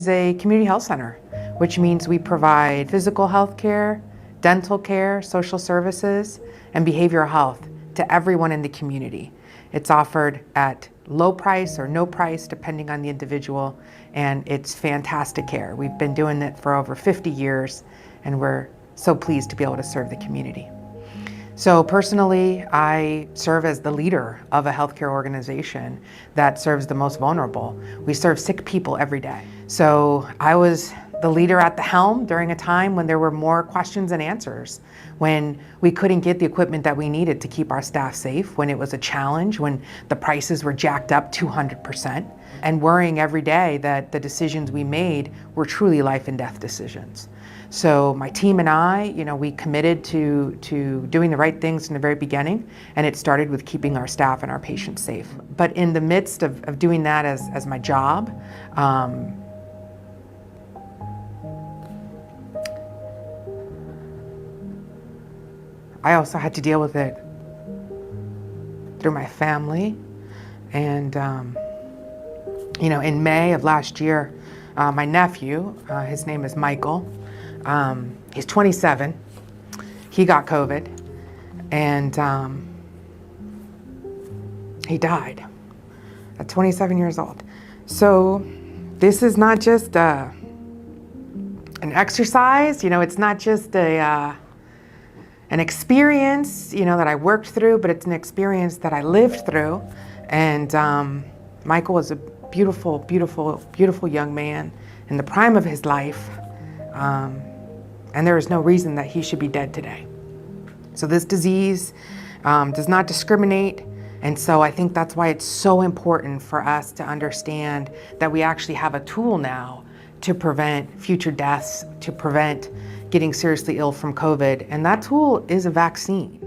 It's a community health center, which means we provide physical health care, dental care, social services, and behavioral health to everyone in the community. It's offered at low price or no price, depending on the individual, and it's fantastic care. We've been doing it for over 50 years, and we're so pleased to be able to serve the community. So personally, I serve as the leader of a healthcare organization that serves the most vulnerable. We serve sick people every day. So I was the leader at the helm during a time when there were more questions than answers, when we couldn't get the equipment that we needed to keep our staff safe, when it was a challenge, when the prices were jacked up 200%, and worrying every day that the decisions we made were truly life and death decisions. So my team and I, we committed to doing the right things in the very beginning, and it started with keeping our staff and our patients safe. But in the midst of doing that as my job, I also had to deal with it through my family. And, in May of last year, my nephew, his name is Michael, he's 27, he got COVID, and he died at 27 years old. So this is not just an exercise, it's not just an experience, that I worked through, but it's an experience that I lived through. And Michael was a beautiful, beautiful, beautiful young man in the prime of his life. And there is no reason that he should be dead today. So this disease does not discriminate. And so I think that's why it's so important for us to understand that we actually have a tool now to prevent future deaths, to prevent getting seriously ill from COVID. And that tool is a vaccine.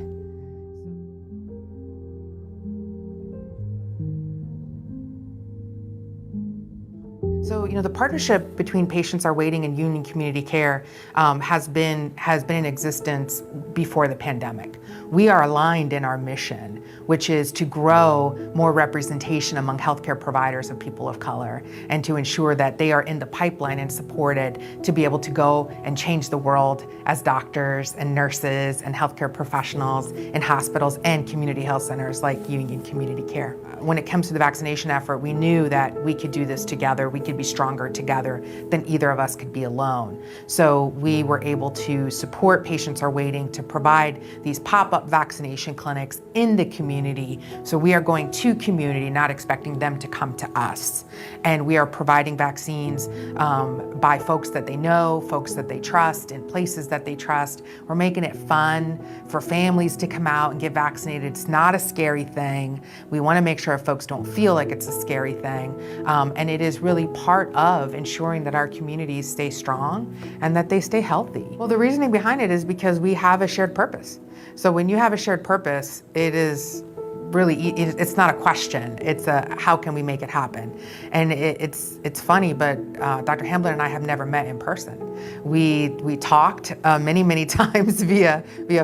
So, the partnership between Patients Are Waiting and Union Community Care has been in existence before the pandemic. We are aligned in our mission, which is to grow more representation among healthcare providers of people of color, and to ensure that they are in the pipeline and supported to be able to go and change the world as doctors and nurses and healthcare professionals in hospitals and community health centers like Union Community Care. When it comes to the vaccination effort, we knew that we could do this together. We could be stronger together than either of us could be alone. So we were able to support Patients Are Waiting to provide these pop-up vaccination clinics in the community. So we are going to community, not expecting them to come to us. And we are providing vaccines by folks that they know, folks that they trust, in places that they trust. We're making it fun for families to come out and get vaccinated. It's not a scary thing. We want to make sure folks don't feel like it's a scary thing. And it is really part of ensuring that our communities stay strong and that they stay healthy. Well, the reasoning behind it is because we have a shared purpose. So when you have a shared purpose, it is really, it's not a question, it's a how can we make it happen? And it's funny, but Dr. Hamblin and I have never met in person. We talked many times via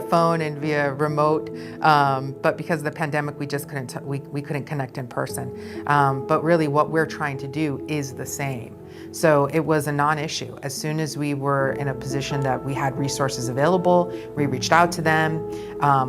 phone and via remote, but because of the pandemic, we just couldn't connect in person. But really what we're trying to do is the same. So it was a non-issue. As soon as we were in a position that we had resources available, we reached out to them.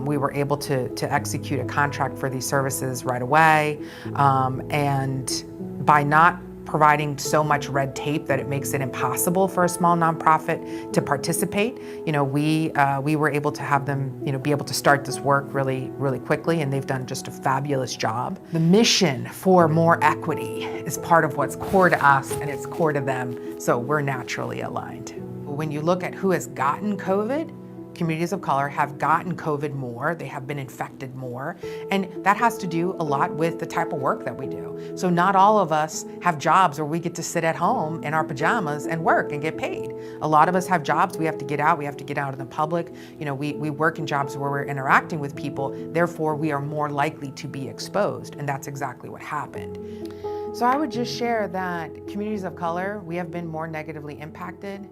We were able to execute a contract for these services right away. And by not providing so much red tape that it makes it impossible for a small nonprofit to participate, we were able to have them, be able to start this work really quickly, and they've done just a fabulous job. The mission for more equity is part of what's core to us, and it's core to them, so we're naturally aligned. When you look at who has gotten COVID, communities of color have gotten COVID more, they have been infected more, and that has to do a lot with the type of work that we do. So not all of us have jobs where we get to sit at home in our pajamas and work and get paid. A lot of us have jobs, we have to get out in the public. We work in jobs where we're interacting with people, therefore we are more likely to be exposed, and that's exactly what happened. So I would just share that communities of color, we have been more negatively impacted,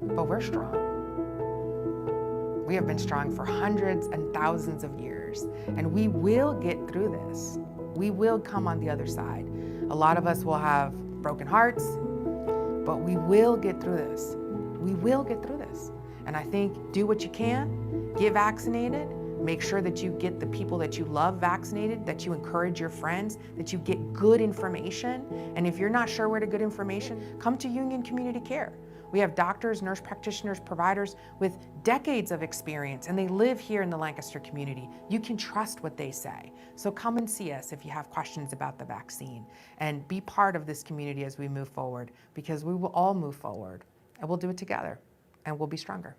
but we're strong. We have been strong for hundreds and thousands of years, and we will get through this. We will come on the other side. A lot of us will have broken hearts. but we will get through this. We will get through this. And I think do what you can, get vaccinated, make sure that you get the people that you love vaccinated, that you encourage your friends, that you get good information. And if you're not sure where to get information, come to Union Community Care. We have doctors, nurse practitioners, providers with decades of experience, and they live here in the Lancaster community. You can trust what they say. So come and see us if you have questions about the vaccine, and be part of this community as we move forward, because we will all move forward, and we'll do it together, and we'll be stronger.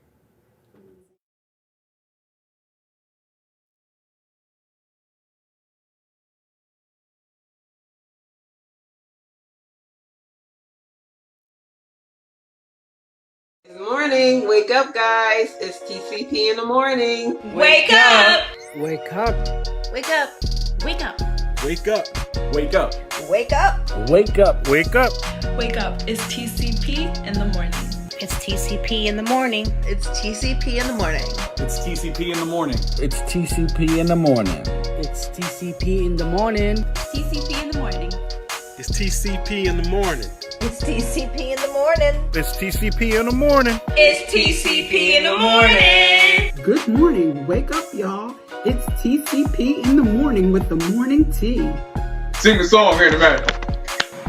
Good morning. Wake up, guys. It's TCP in the morning. Wake up! Wake up. Wake up! Wake up! Wake up. Wake up. Wake up! Wake up. Wake up. Wake up. It's TCP in the morning. It's TCP in the morning. It's TCP in the morning. It's TCP in the morning. It's TCP in the morning. It's TCP in the morning. TCP in the morning. It's TCP in the morning. It's TCP in the morning. It's TCP in the morning. It's TCP in the morning. Good morning. Wake up, y'all. It's TCP in the morning with the morning tea. Sing the song here in a minute.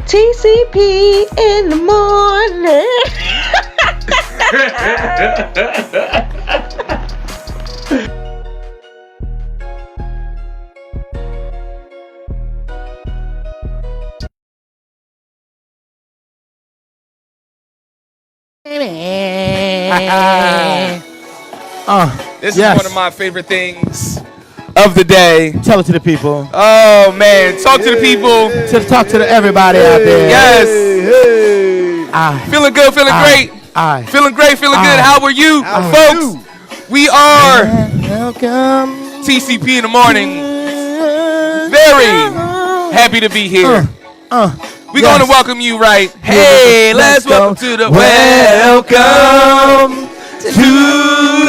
TCP in the morning. This is one of my favorite things of the day. Tell it to the people. Oh man, talk to the people. Talk to everybody out there. Yes. Hey. Feeling good, feeling great. Feeling great, feeling good. How are you, folks? We are Welcome. TCP in the morning. Very happy to be here. We're going to welcome you right. Hey, let's welcome to the welcome to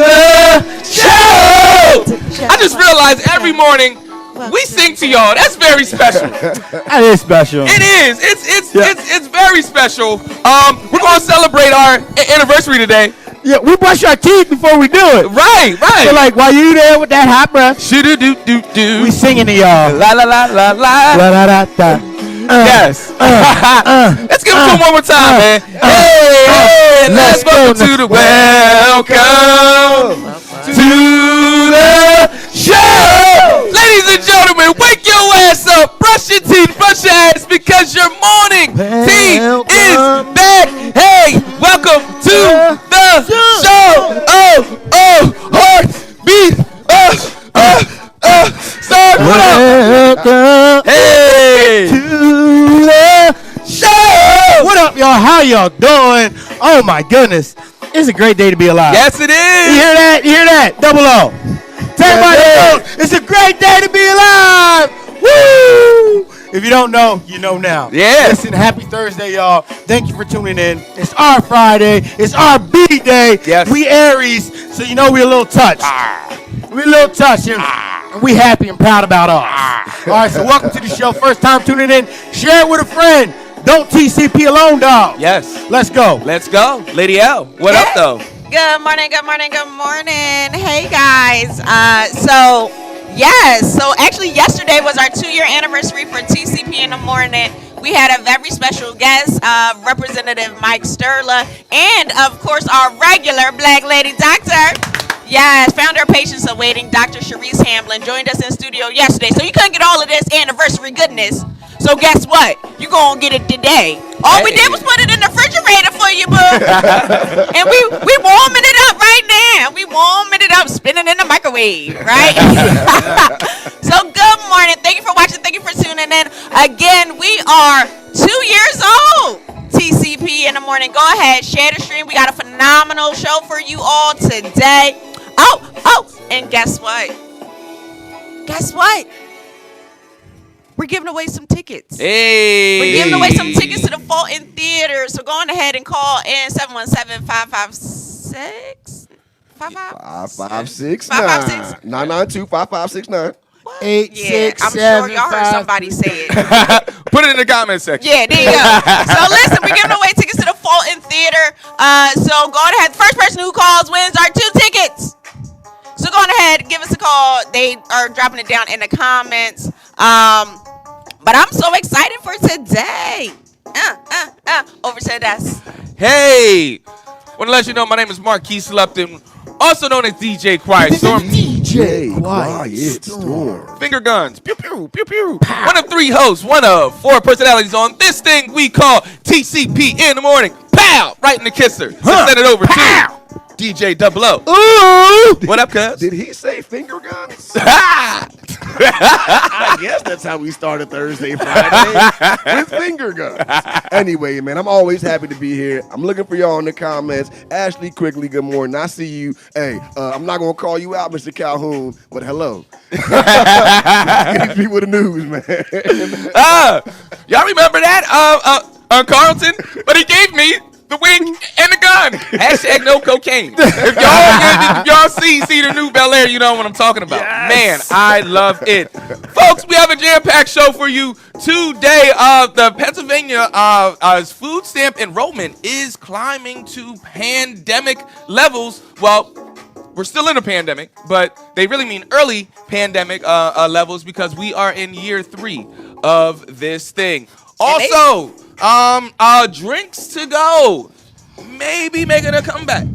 the show. I just realized every morning we sing to y'all. That's very special. That is special. It is. It's very special. We're going to celebrate our anniversary today. Yeah, we brush our teeth before we do it. Right. So like while you there with that hot breath, Shoo-doo-doo-doo-doo. we singing to y'all. La la la la la. La da da da. Yes. Let's give it to him one more time, man. Hey, let's welcome to the welcome to the show. Ladies and gentlemen, wake your ass up, brush your teeth, brush your ass, because your morning tea is back. Hey, welcome to the show. Oh, heartbeat. Start. What up? Hey. To the show. What up, y'all? How y'all doing? Oh my goodness, it's a great day to be alive. Yes, it is. You hear that? You hear that? Double O. Tell everybody else, it's a great day to be alive. Woo! If you don't know, you know now. Yeah. Listen, happy Thursday, y'all. Thank you for tuning in. It's our Friday. It's our B day. Yes. We Aries, so you know we're a little touched. We're a little touched, and we happy and proud about us. All right, so welcome to the show. First time tuning in, share it with a friend. Don't TCP alone, dog. Yes. Let's go. Let's go. Lady L, what up, though? Good morning, good morning, good morning. Hey, guys. So actually yesterday was our 2-year anniversary for TCP in the morning. We had a very special guest, Representative Mike Sturla, and of course our regular Black Lady Doctor. Yes, founder of Patients Awaiting, Dr. Sharice Hamlin joined us in studio yesterday. So you couldn't get all of this anniversary goodness. So guess what? You're going to get it today. All we did was put it in the refrigerator for you, boo. And we warming it up right now. We warming it up, spinning in the microwave, right? So good morning. Thank you for watching. Thank you for tuning in. Again, we are 2 years old. TCP in the morning. Go ahead, share the stream. We got a phenomenal show for you all today. Oh, and guess what? We're giving away some tickets. Hey. We're giving away some tickets to the Fulton Theater. So go on ahead and call in 717-556. 5569 992-5569. 8, 6, I'm 7, sure y'all heard 5. somebody say it. Put it in the comment section. Yeah, there you go. So listen, we're giving away tickets to the Fulton So go ahead. First person who calls wins our 2 tickets. So go on ahead, give us a call. They are dropping it down in the comments. But I'm so excited for today. Over to us. Hey, want to let you know my name is Marquise Lupton, also known as DJ Quiet Storm. DJ Quiet Storm. Finger guns, pew pew pew pew. One of 3 hosts, one of 4 personalities on this thing we call TCP in the morning. Pow! Right in the kisser. So send it over to DJ Double O. Ooh! What up, cuz? Did he say finger guns? I guess that's how we started Thursday, Friday with finger guns. Anyway, man, I'm always happy to be here. I'm looking for y'all in the comments. Ashley, quickly, good morning. I see you. Hey, I'm not gonna call you out, Mr. Calhoun, but hello. Get people the news, man. Y'all remember that? Carlton? But he gave me the wink and the gun. Hashtag no cocaine. If y'all see the new Bel Air, you know what I'm talking about. Yes. Man, I love it. Folks, we have a jam-packed show for you today. The Pennsylvania food stamp enrollment is climbing to pandemic levels. Well, we're still in a pandemic, but they really mean early pandemic levels because we are in year 3 of this thing. Also, drinks to go, maybe making a comeback.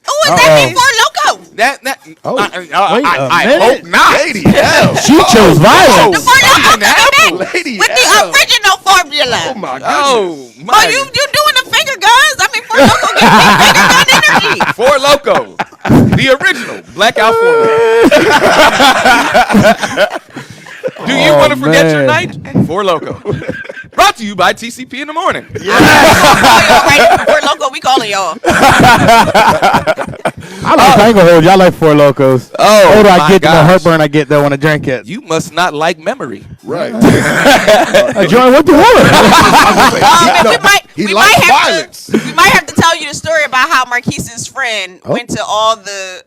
Oh, is that mean for Loco? I hope not. Lady L. She chose violence. The Four Loco coming back Lady with the L. original formula. Oh my goodness. Oh my! You doing the finger guns? I mean, Four Loco gives me finger gun energy. Four Loco, the original blackout formula. Do you want to forget your night? Four Loco. Brought to you by TCP in the morning. Right, Four Loco, we calling y'all. I ain't gonna hold you. I like Four Locos. Oh, the older I get, the more gosh. heartburn I get though when I drink it. You must not like memory. Right. Join what the hell? He likes violence. We might have to tell you the story about how Marquise's friend went to all the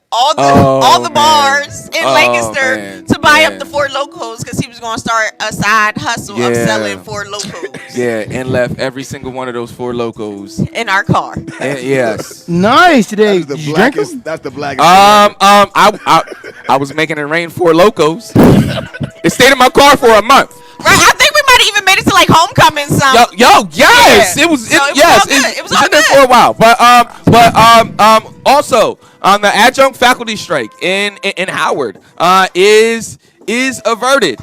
bars in Lancaster to buy up the Four Locos because he was going to start a side hustle of selling Four Locos. Yeah, and left every single one of those Four Locos in our car. Yes. Nice today. That's the blackest. That's the blackest. I was making it rain Four Locos. It stayed in my car for a month. Right, I think we might have even made it to like homecoming. Yes, it was. It was in there for a while. But also, the adjunct faculty strike in Howard is averted.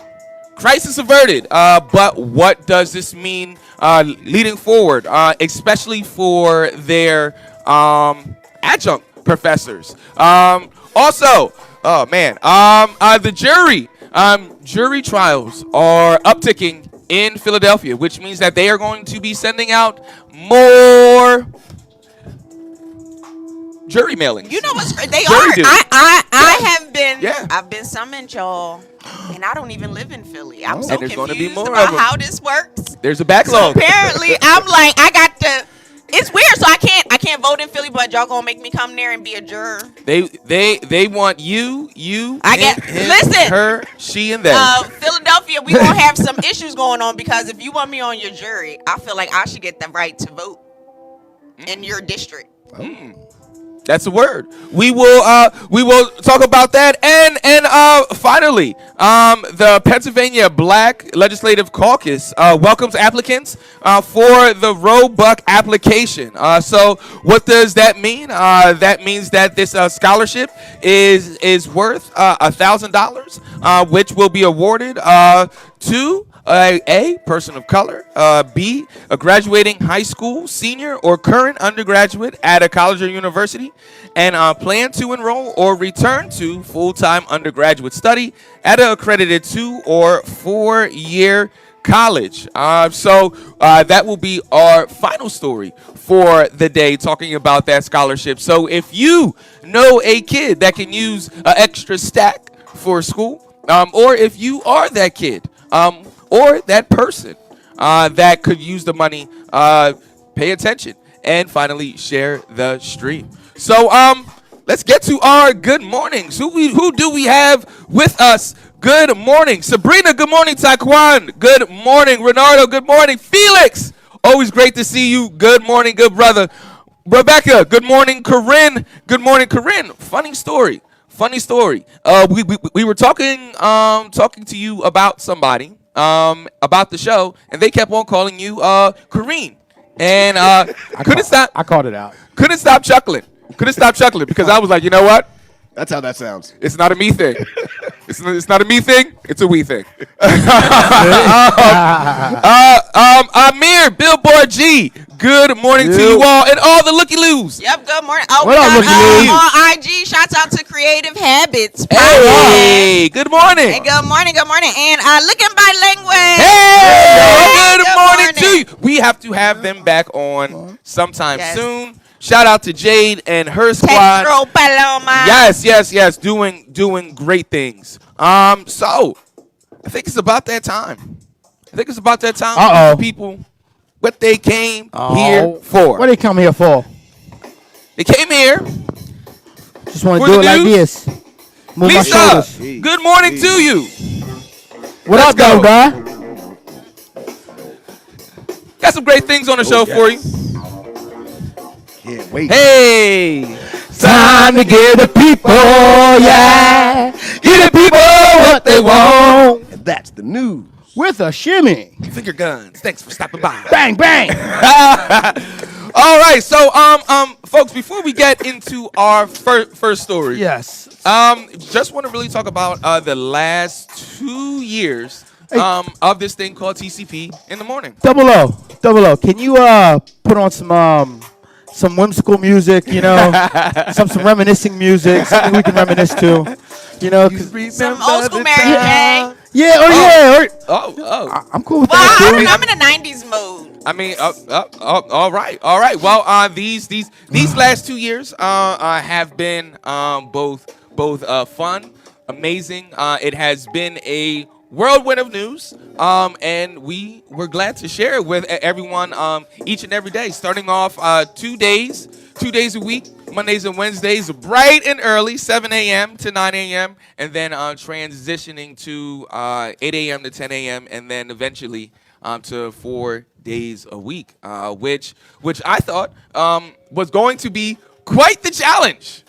Crisis averted. But what does this mean leading forward, especially for their adjunct professors? Also, oh man, the jury trials are upticking in Philadelphia, which means that they are going to be sending out more jury mailings. You know what's they are. I have been. Yeah. I've been summoned, y'all, and I don't even live in Philly. I'm so confused about how this works. There's a backlog. So apparently, I'm like, I got to. It's weird, so I can't vote in Philly, but y'all gonna make me come there and be a juror. They want you. I get him, listen, her, she, and them. Philadelphia, we gonna have some issues going on because if you want me on your jury, I feel like I should get the right to vote in your district. That's a word. We will talk about that, and finally, the Pennsylvania Black Legislative Caucus welcomes applicants for the Roebuck application. So, what does that mean? That means that this scholarship is worth $1,000, which will be awarded to A, person of color, B, a graduating high school senior or current undergraduate at a college or university, and plan to enroll or return to full-time undergraduate study at an accredited 2 or 4 year college. So that will be our final story for the day, talking about that scholarship. So if you know a kid that can use an extra stack for school, or if you are that kid, or that person that could use the money, pay attention and finally share the stream. So let's get to our good mornings. Who do we have with us? Good morning, Sabrina. Good morning, Taekwon. Good morning, Renardo. Good morning, Felix. Always great to see you. Good morning, good brother. Rebecca, good morning, Corinne. Good morning, Corinne. Funny story. We were talking to you about somebody about the show, and they kept on calling you Corinne, and couldn't stop. I called it out. Couldn't stop chuckling. Because I was like, you know what? That's how that sounds. It's not a me thing. It's not a me thing. It's a we thing. Amir, Billboard G. Good morning to you all and all the looky loos. Yep, good morning. Oh, What we up, got Looky on IG. Shouts out to Creative Habits. Hey, good morning. Hey, good morning. And looking bilingual. Hey, good morning morning. to you. We have to have them back on sometime Yes. soon. Shout out to Jade and her squad. Pedro Paloma. Yes. Doing great things. So I think it's about that time. Uh-oh. People, what they came here for. What they come here for? They came here. Just want For to do the it like news? this. Move my Lisa, shoulders. good morning to you. What Let's up, though, go. guy? Got some great things on the show for you. Can't wait. Hey. Time to give the people, yeah. Give the people what they want. And that's the news. With a shimmy. Finger guns. Thanks for stopping by. Bang, bang. All right, so folks, before we get into our first story, Yes. just want to really talk about the last 2 years of this thing called TCP in the morning. Double O. Can you put on some whimsical music, some reminiscing music, something we can reminisce to, 'cause- Some old school Mary J. I'm cool with Well, that too. I'm in the 90s mode. I mean, all right. Well, these last 2 years have been both fun, amazing. It has been a whirlwind of news, and we were glad to share it with everyone each and every day. Starting off 2 days a week, Mondays and Wednesdays, bright and early, 7 a.m. to 9 a.m., and then transitioning to 8 a.m. to 10 a.m., and then eventually to 4 days a week, which I thought was going to be quite the challenge.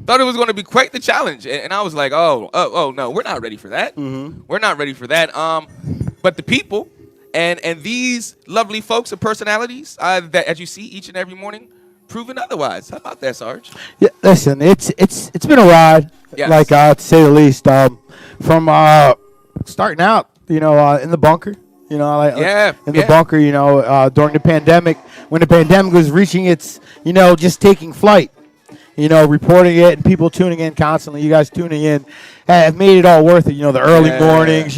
Thought it was going to be quite the challenge, and I was like, oh no, we're not ready for that. We're not ready for that. But the people and these lovely folks and personalities that as you see each and every morning, proven otherwise. How about that, Sarge? Yeah, listen, it's been a ride, Yes. to say the least. From starting out, in the bunker, in the bunker, during the pandemic, when the pandemic was reaching its, just taking flight, reporting it and people tuning in constantly. You guys tuning in have made it all worth it. The early mornings,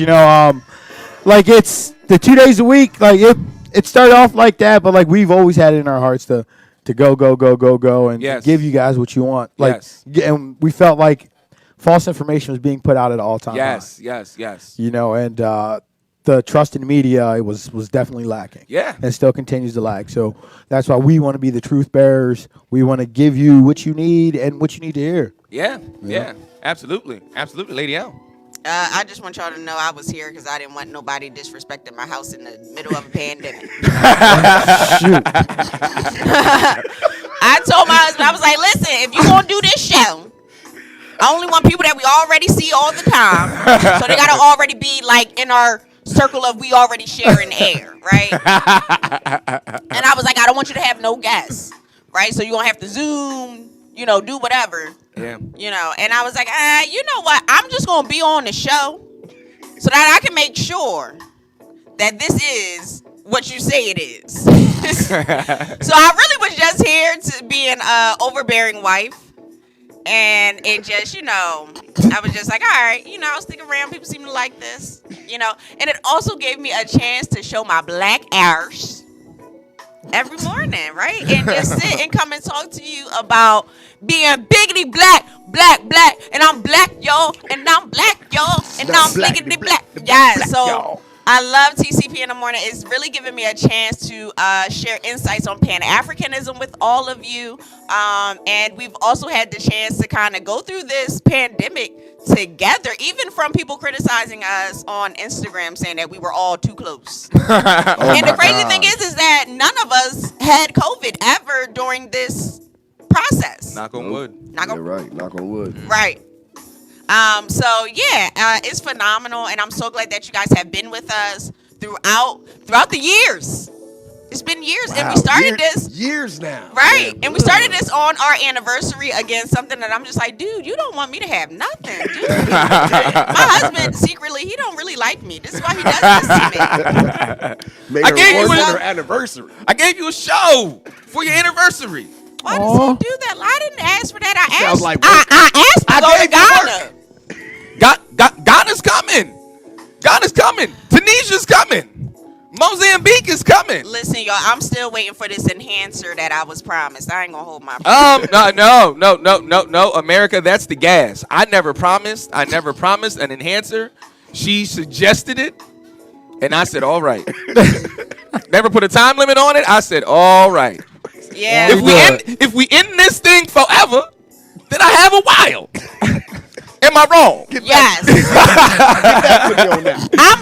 like it's the 2 days a week. Like it started off like that, but like we've always had it in our hearts to go and give you guys what you want. Like, and we felt like false information was being put out at all times. Yes. And the trust in media was definitely lacking. Yeah. And still continues to lack. So that's why we want to be the truth bearers. We want to give you what you need and what you need to hear. Yeah. Absolutely, Lady L. I just want y'all to know I was here because I didn't want nobody disrespecting my house in the middle of a pandemic. Shoot. I told my husband, I was like, listen, if you're going to do this show, I only want people that we already see all the time. So they got to already be like in our circle of we already sharing air, right? And I was like, I don't want you to have no guests, right? So you're going to have to Zoom, do whatever. Yeah. And I was like, you know what? I'm just going to be on the show so that I can make sure that this is what you say it is. So I really was just here to be an overbearing wife. And it just, I was just like, all right, I'll stick around. People seem to like this, And it also gave me a chance to show my black arse every morning, right? And just sit and come and talk to you about being biggity black, and I'm black, y'all, and I'm black, y'all, and I'm biggity black. Yeah, so I love TCP in the morning. It's really giving me a chance to share insights on Pan-Africanism with all of you. And we've also had the chance to kind of go through this pandemic together, even from people criticizing us on Instagram saying that we were all too close. Oh And the my crazy God. thing is that none of us had COVID ever during this process. Knock on wood. Knock on- Yeah, right. Knock on wood. Right. So yeah, it's phenomenal, and I'm so glad that you guys have been with us throughout the years. It's been years, and we started this years now. right, Man, and we started this on our anniversary against something that I'm just like, dude, you don't want me to have nothing, dude. My husband secretly, he don't really like me. This is why he does this to me. Made I her gave you work a- on her anniversary. I gave you a show for your anniversary. Why does he do that? I didn't ask for that. I Sounds asked. like I asked to go to Ghana. Ghana's coming. Ghana's coming. Tunisia's coming. Mozambique is coming. Listen, y'all, I'm still waiting for this enhancer that I was promised. I ain't gonna hold my. No, America, that's the gas. I never promised an enhancer. She suggested it, and I said, all right. Never put a time limit on it. I said, all right. Yeah. If we end this thing forever, then I have a while. Am I wrong? Yes. Put me on that.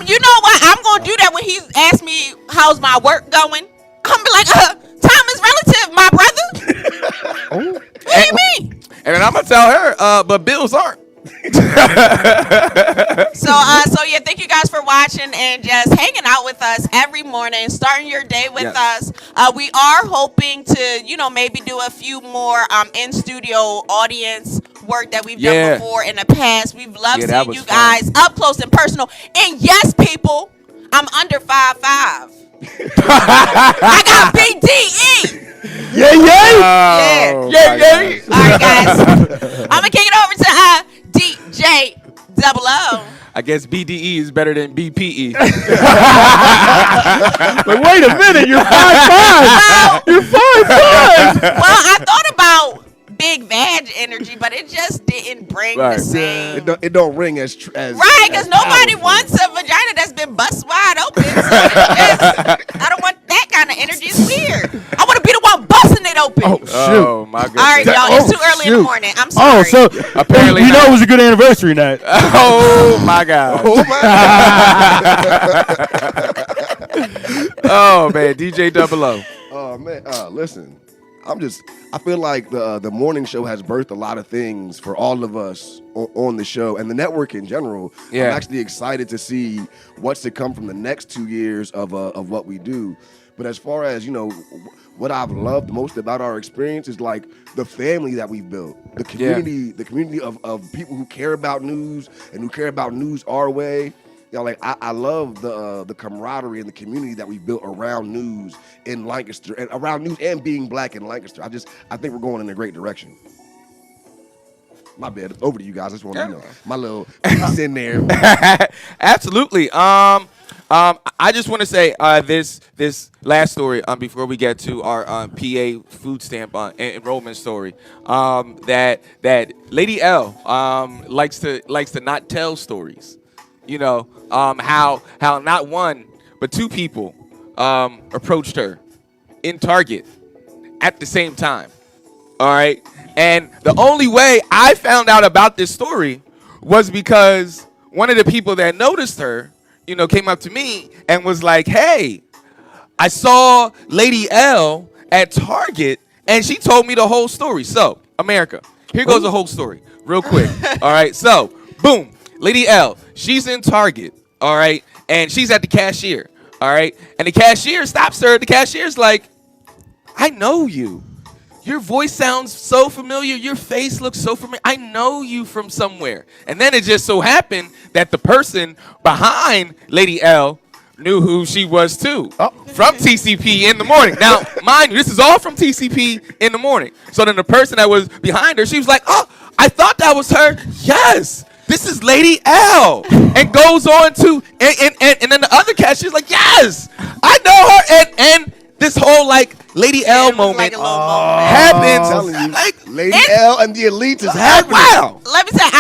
You know what? I'm gonna do that when he asks me how's my work going. I'm gonna be like, time is relative, my brother. What do you mean? And then I'm gonna tell her, but bills aren't. So yeah, thank you guys for watching and just hanging out with us every morning, starting your day with us. We are hoping to, maybe do a few more in studio audience work that we've done before in the past. We've loved seeing you guys up close and personal. And yes, people, I'm under 5'5". I got BDE. Yeah. All right, guys. I'm gonna kick it over to DJ Double O. I guess BDE is better than BPE. Like, wait a minute, you're 5'5". You're 5'5". Well, I thought about big vag energy, but it just didn't bring the same. It don't ring as Right, because nobody wants a vagina that's been bust wide open. So I don't want that kind of energy. It's weird. I want to be the one busting it open. Oh, shoot. Oh my goodness. All right, y'all. It's too early in the morning. I'm Oh, sorry. so Apparently you know not. it was a good anniversary night. Oh my God. Oh my Oh man, DJ Double O. Oh man, listen. I feel like the morning show has birthed a lot of things for all of us on the show and the network in general. Yeah. I'm actually excited to see what's to come from the next 2 years of what we do. But as far as, what I've loved most about our experience is like the family that we've built, the community of people who care about news and who care about news our way. I love the camaraderie and the community that we built around news in Lancaster and around news and being black in Lancaster. I think we're going in a great direction. My bad. Over to you guys. I just want to my little piece in there. Absolutely. I just want to say this last story before we get to our PA food stamp enrollment story. That Lady L likes to not tell stories. How not one but two people approached her in Target at the same time. All right, and the only way I found out about this story was because one of the people that noticed her, came up to me and was like, "Hey, I saw Lady L at Target," and she told me the whole story. So, America, here goes the whole story, real quick. All right, so boom. Lady L, she's in Target, all right, and she's at the cashier, all right, and the cashier stops her. The cashier's like, I know you. Your voice sounds so familiar. Your face looks so familiar. I know you from somewhere. And then it just so happened that the person behind Lady L knew who she was too, from TCP in the morning. Now, mind you, this is all from TCP in the morning. So then the person that was behind her, she was like, oh, I thought that was her. Yes. This is Lady L, and goes on to, and then the other cashier's like, yes, I know her, and this whole Lady L moment like a little moment. happens. Telling you, Like, Lady L and the Elites is happening. wow. Let me tell you,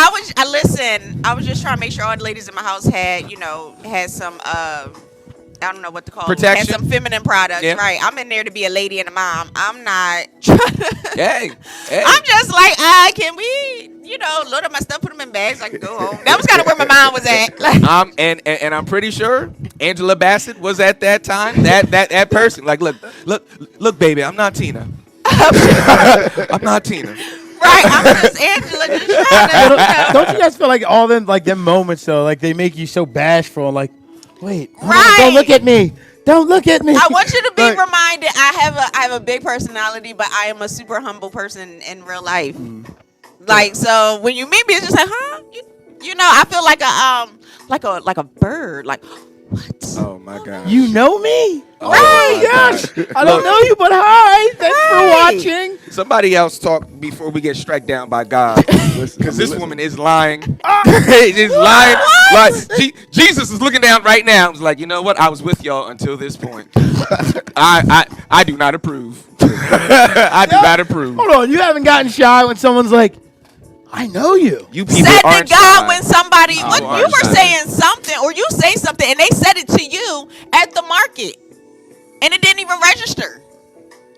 I was just trying to make sure all the ladies in my house had some I don't know what to call Protection? it. Had some feminine products, Yeah. right? I'm in there to be a lady and a mom. I'm not trying to. Hey. I'm just like, can we, load up my stuff, put them in bags, I can go home. That was kind of where my mind was at. And I'm pretty sure Angela Bassett was at that time that person. Like, look, baby, I'm not Tina. I'm not Tina. Right, I'm just Angela, just trying to. Don't you guys feel like all them moments though, like they make you so bashful? Like, wait, Right. don't look at me. Don't look at me. I want you to be reminded. I have a big personality, but I am a super humble person in real life. Like, so when you meet me, it's just like, huh? I feel like a bird. Like, what? Oh my gosh. You know me? Oh Right. my gosh. I don't know you, but hi. Thanks for watching. Somebody else talk before we get struck down by God, because this woman is lying. Is lying. Like Jesus is looking down right now. He's like, you know what? I was with y'all until this point. I do not approve. I do not approve. Hold on, you haven't gotten shy when someone's like, I know you. You people Said aren't to God shy. when somebody, You when aren't you were shy. saying something, or you say something, and they said it to you at the market, and it didn't even register,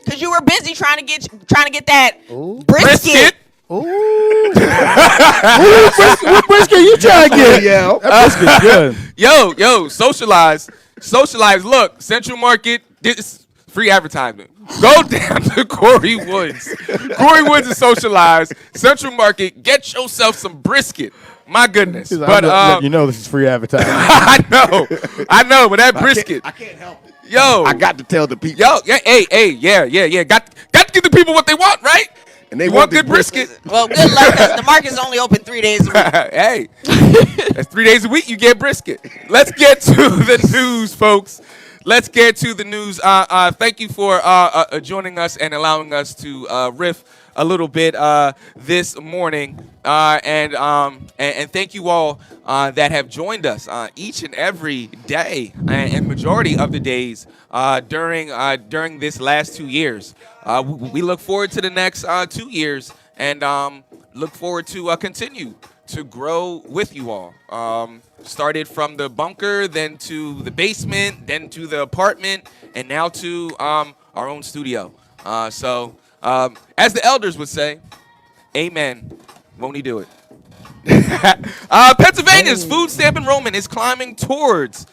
because you were busy trying to get that brisket. Ooh. What brisket you trying to get? Yeah. That brisket's good. Yo, socialize. Look, Central Market, this free advertisement. Go down to Corey Woods. Corey Woods is socialize. Central Market, get yourself some brisket. My goodness. But you know this is free advertising. I know, but that brisket. I can't help it. Yo. I got to tell the people. Yo, yeah, yeah. Got to give the people what they want, right? And they You want want good brisket? Well, good luck, because the market's only open 3 days a week. Hey, that's 3 days a week. You get brisket. Let's get to the news, folks. Let's get to the news. Thank you for joining us and allowing us to riff a little bit this morning. And thank you all that have joined us each and every day and majority of the days during this last 2 years. We look forward to the next 2 years and look forward to continue to grow with you all. Started from the bunker, then to the basement, then to the apartment, and now to our own studio. So as the elders would say, amen. Won't he do it? Pennsylvania's food stamp enrollment is climbing towards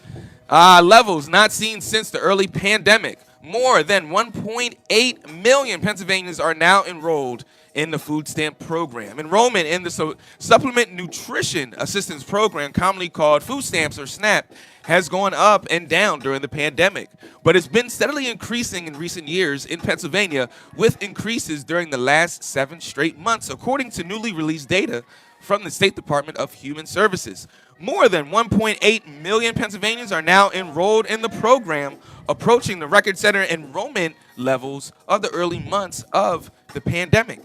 levels not seen since the early pandemic. More than 1.8 million Pennsylvanians are now enrolled in the food stamp program. Enrollment in the Supplement Nutrition Assistance Program, commonly called food stamps or SNAP, has gone up and down during the pandemic, but it's been steadily increasing in recent years in Pennsylvania, with increases during the last 7 straight months, according to newly released data from the State Department of Human Services. More than 1.8 million Pennsylvanians are now enrolled in the program, approaching the record-setting enrollment levels of the early months of the pandemic.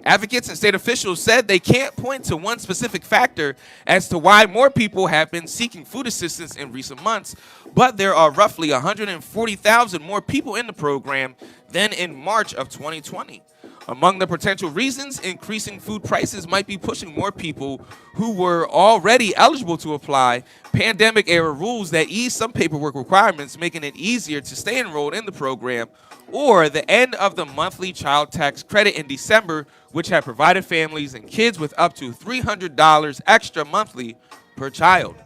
Advocates and state officials said they can't point to one specific factor as to why more people have been seeking food assistance in recent months, but there are roughly 140,000 more people in the program than in March of 2020. Among the potential reasons, increasing food prices might be pushing more people who were already eligible to apply pandemic-era rules that ease some paperwork requirements, making it easier to stay enrolled in the program, or the end of the monthly child tax credit in December, which had provided families and kids with up to $300 extra monthly per child.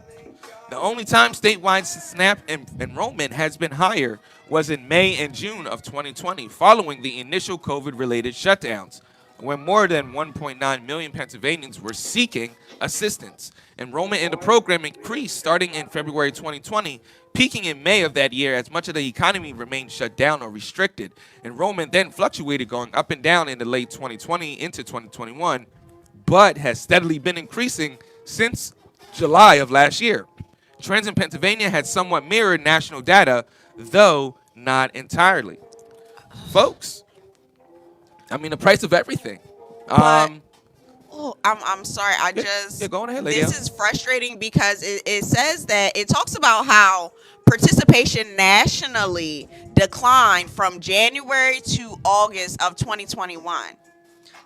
The only time statewide SNAP enrollment has been higher was in May and June of 2020, following the initial COVID-related shutdowns, when more than 1.9 million Pennsylvanians were seeking assistance. Enrollment in the program increased starting in February 2020, peaking in May of that year as much of the economy remained shut down or restricted. Enrollment then fluctuated, going up and down in the late 2020 into 2021, but has steadily been increasing since July of last year. Trends in Pennsylvania had somewhat mirrored national data, though not entirely. Folks, I mean, the price of everything. I'm sorry. Go on ahead, lady. This is frustrating because it says that it talks about how participation nationally declined from January to August of 2021.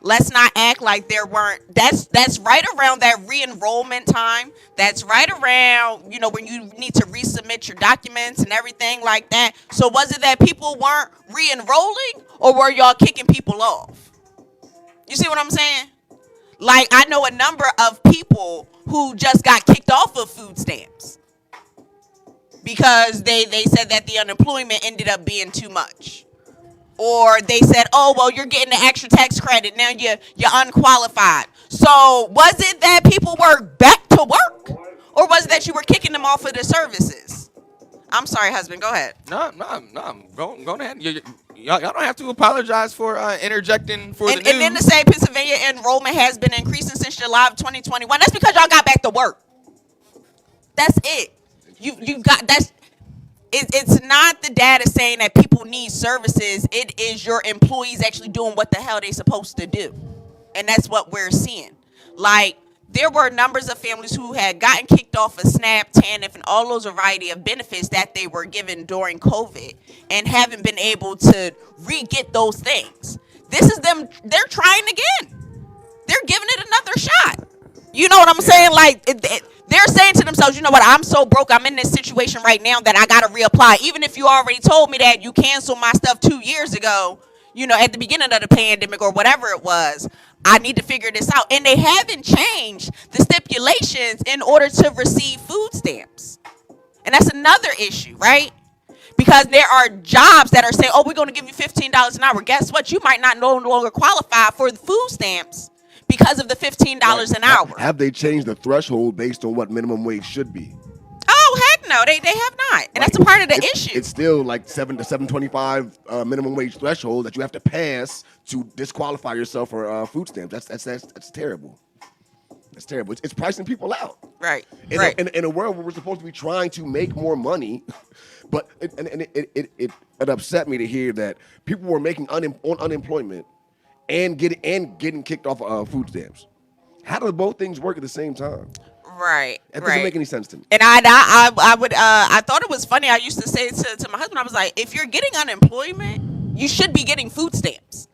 Let's not act like there weren't. That's right around that re-enrollment time. That's right around, when you need to resubmit your documents and everything like that. So was it that people weren't re-enrolling, or were y'all kicking people off? You see what I'm saying? Like, I know a number of people who just got kicked off of food stamps because they said that the unemployment ended up being too much. Or they said, oh, well, you're getting the extra tax credit. Now you're unqualified. So was it that people were back to work? Or was it that you were kicking them off of the services? I'm sorry, husband. Go ahead. No. Go ahead. Y'all don't have to apologize for interjecting for the news. And then to say Pennsylvania enrollment has been increasing since July of 2021. That's because y'all got back to work. That's it. You got that's. It's not the data saying that people need services. It is your employees actually doing what the hell they supposed to do. And that's what we're seeing. Like, there were numbers of families who had gotten kicked off of SNAP, TANF, and all those variety of benefits that they were given during COVID and haven't been able to re-get those things. This is them. They're trying again. They're giving it another shot. You know what I'm saying? Like, they're saying to themselves, you know what, I'm so broke, I'm in this situation right now that I got to reapply. Even if you already told me that you canceled my stuff 2 years ago, you know, at the beginning of the pandemic or whatever it was, I need to figure this out. And they haven't changed the stipulations in order to receive food stamps. And that's another issue, right? Because there are jobs that are saying, oh, we're going to give you $15 an hour. Guess what? You might not no longer qualify for the food stamps because of the $15 an hour. Have they changed the threshold based on what minimum wage should be? Oh, heck no, they have not. And that's a part of the issue. It's still like $7 to $7.25 minimum wage threshold that you have to pass to disqualify yourself for food stamps. That's terrible. That's terrible. It's pricing people out. Right. In a world where we're supposed to be trying to make more money, but it upset me to hear that people were making unemployment and getting kicked off of food stamps. How do both things work at the same time? Right. That doesn't make any sense to me. And I thought it was funny. I used to say to my husband, I was like, if you're getting unemployment, you should be getting food stamps.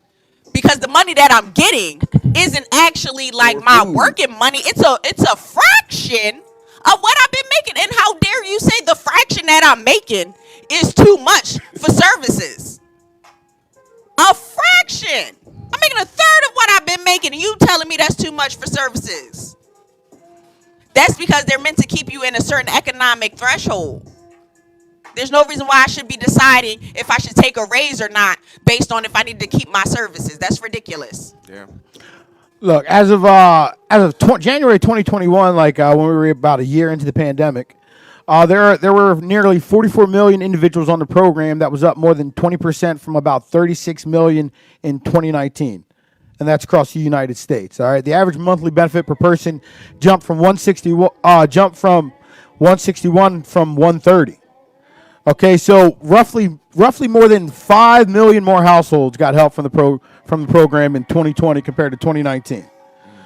Because the money that I'm getting isn't actually like my working money. It's a fraction of what I've been making. And how dare you say the fraction that I'm making is too much for services? A fraction. I'm making a third of what I've been making, and you telling me that's too much for services. That's because they're meant to keep you in a certain economic threshold. There's no reason why I should be deciding if I should take a raise or not based on if I need to keep my services. That's ridiculous. Yeah. Look, as of January 2021, like when we were about a year into the pandemic, there were nearly 44 million individuals on the program. That was up more than 20% from about 36 million in 2019. And that's across the United States. All right. The average monthly benefit per person jumped from 161 from 130. Okay, so roughly more than 5 million more households got help from the program in 2020 compared to 2019.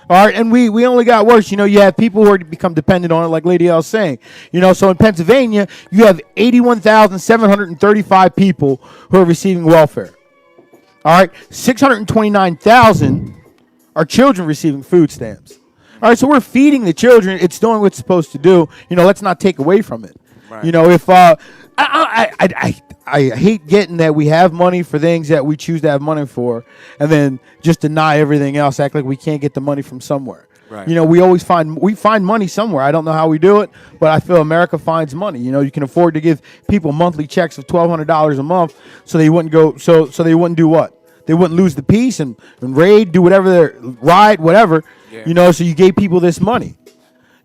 All right, and we only got worse. You know, you have people who are become dependent on it, like Lady L was saying. You know, so in Pennsylvania, you have 81,735 people who are receiving welfare. All right, 629,000 are children receiving food stamps. All right, so we're feeding the children. It's doing what it's supposed to do. You know, let's not take away from it. Right. You know, if I hate getting that we have money for things that we choose to have money for, and then just deny everything else, act like we can't get the money from somewhere. Right. You know, we find money somewhere. I don't know how we do it, but I feel America finds money. You know, you can afford to give people monthly checks of $1,200 a month, so they wouldn't go. So they wouldn't do what? They wouldn't lose the peace and raid, do whatever they're riot, whatever. Yeah. You know, so you gave people this money.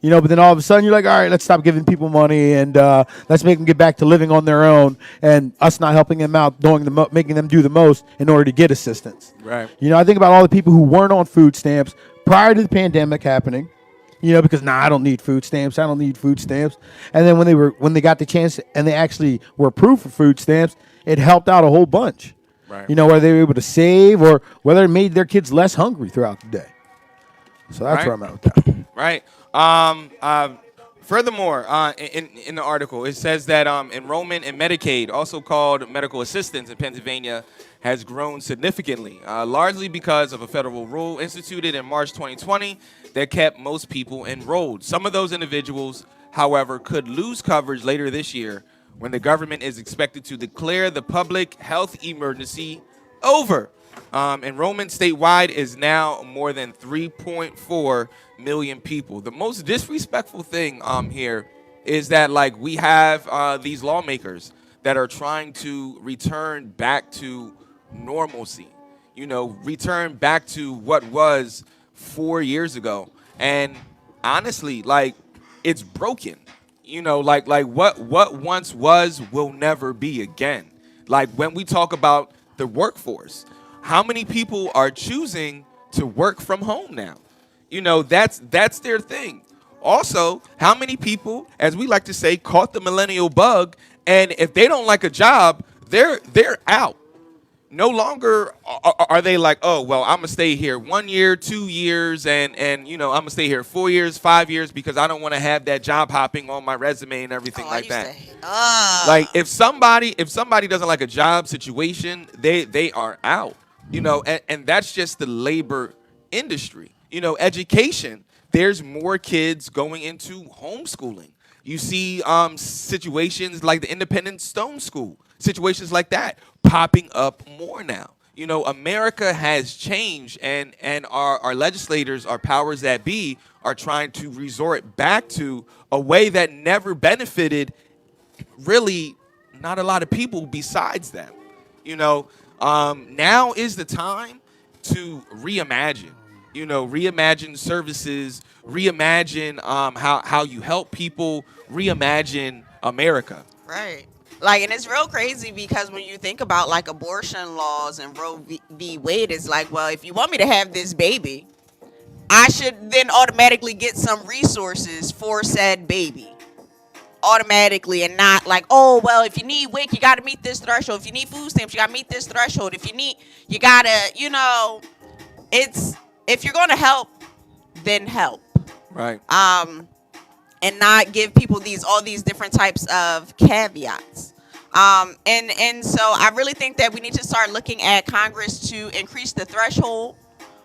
You know, but then all of a sudden you're like, all right, let's stop giving people money and let's make them get back to living on their own, and us not helping them out, making them do the most in order to get assistance. Right. You know, I think about all the people who weren't on food stamps prior to the pandemic happening. You know, because I don't need food stamps. I don't need food stamps. And then when they got the chance and they actually were approved for food stamps, it helped out a whole bunch. Right. You know, whether they were able to save or whether it made their kids less hungry throughout the day. So that's where I'm at with that. Right. Furthermore, in the article, it says that enrollment in Medicaid, also called medical assistance in Pennsylvania, has grown significantly, largely because of a federal rule instituted in March 2020 that kept most people enrolled. Some of those individuals, however, could lose coverage later this year when the government is expected to declare the public health emergency over. Enrollment statewide is now more than 3.4 million people. The most disrespectful thing here is that like we have these lawmakers that are trying to return back to normalcy, return back to what was 4 years ago. And honestly, like it's broken. Like what once was will never be again. Like when we talk about the workforce, how many people are choosing to work from home now? That's their thing. Also, how many people, as we like to say, caught the millennial bug, and if they don't like a job, they're out. No longer are they like, oh, well, I'm going to stay here 1 year, 2 years, and I'm going to stay here 4 years, 5 years because I don't want to have that job hopping on my resume and everything like that. Like if somebody doesn't like a job situation, they are out. And that's just the labor industry. Education, there's more kids going into homeschooling. You see situations like the Independent Stone School, situations like that popping up more now. America has changed, and our legislators, our powers that be, are trying to resort back to a way that never benefited really not a lot of people besides them. Now is the time to reimagine. Reimagine services, reimagine how you help people, reimagine America. Right. Like, and it's real crazy because when you think about like abortion laws and Roe v. Wade, it's like, well, if you want me to have this baby, I should then automatically get some resources for said baby. Automatically, and not like, oh, well, if you need WIC, you got to meet this threshold. If you need food stamps, you got to meet this threshold. If you got to, it's, if you're going to help, then help. Right. And not give people all these different types of caveats. And so I really think that we need to start looking at Congress to increase the threshold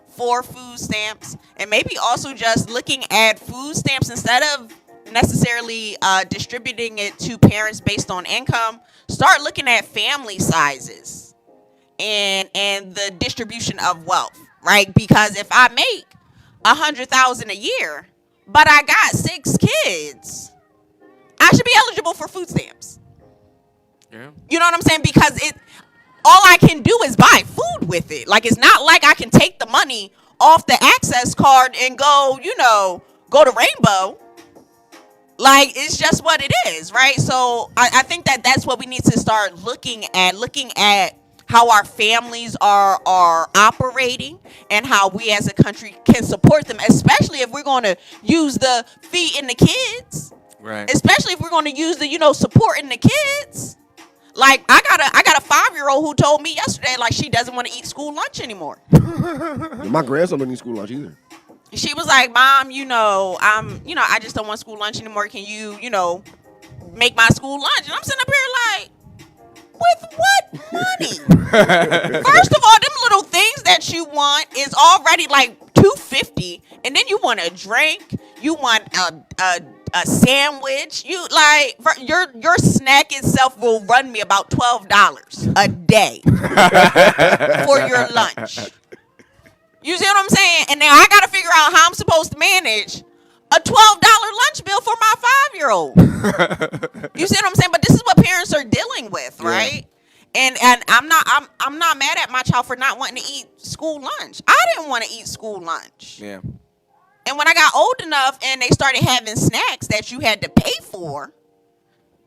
for food stamps, and maybe also just looking at food stamps instead of necessarily distributing it to parents based on income. Start looking at family sizes and the distribution of wealth, right? Because if I make $100,000 a year, but I got 6 kids, I should be eligible for food stamps. Yeah. You know what I'm saying? Because all I can do is buy food with it. Like, it's not like I can take the money off the access card and go to Rainbow. Like, it's just what it is, right? So I think that's what we need to start looking at how our families are operating and how we as a country can support them, especially if we're going to use the feeding the kids. Right. Especially if we're going to use the supporting the kids. Like, I got a 5-year-old who told me yesterday, like, she doesn't want to eat school lunch anymore. My grandson doesn't eat school lunch either. She was like, Mom, I just don't want school lunch anymore. Can you, make my school lunch? And I'm sitting up here like, with what money? First of all, them little things that you want is already like $2.50, and then you want a drink, you want a sandwich. You like your snack itself will run me about $12 a day for your lunch. You see what I'm saying? And now I got to figure out how I'm supposed to manage a $12 lunch bill for my 5-year-old. You see what I'm saying? But this is what parents are dealing with, right? Yeah. And I'm not mad at my child for not wanting to eat school lunch. I didn't want to eat school lunch. Yeah. And when I got old enough and they started having snacks that you had to pay for,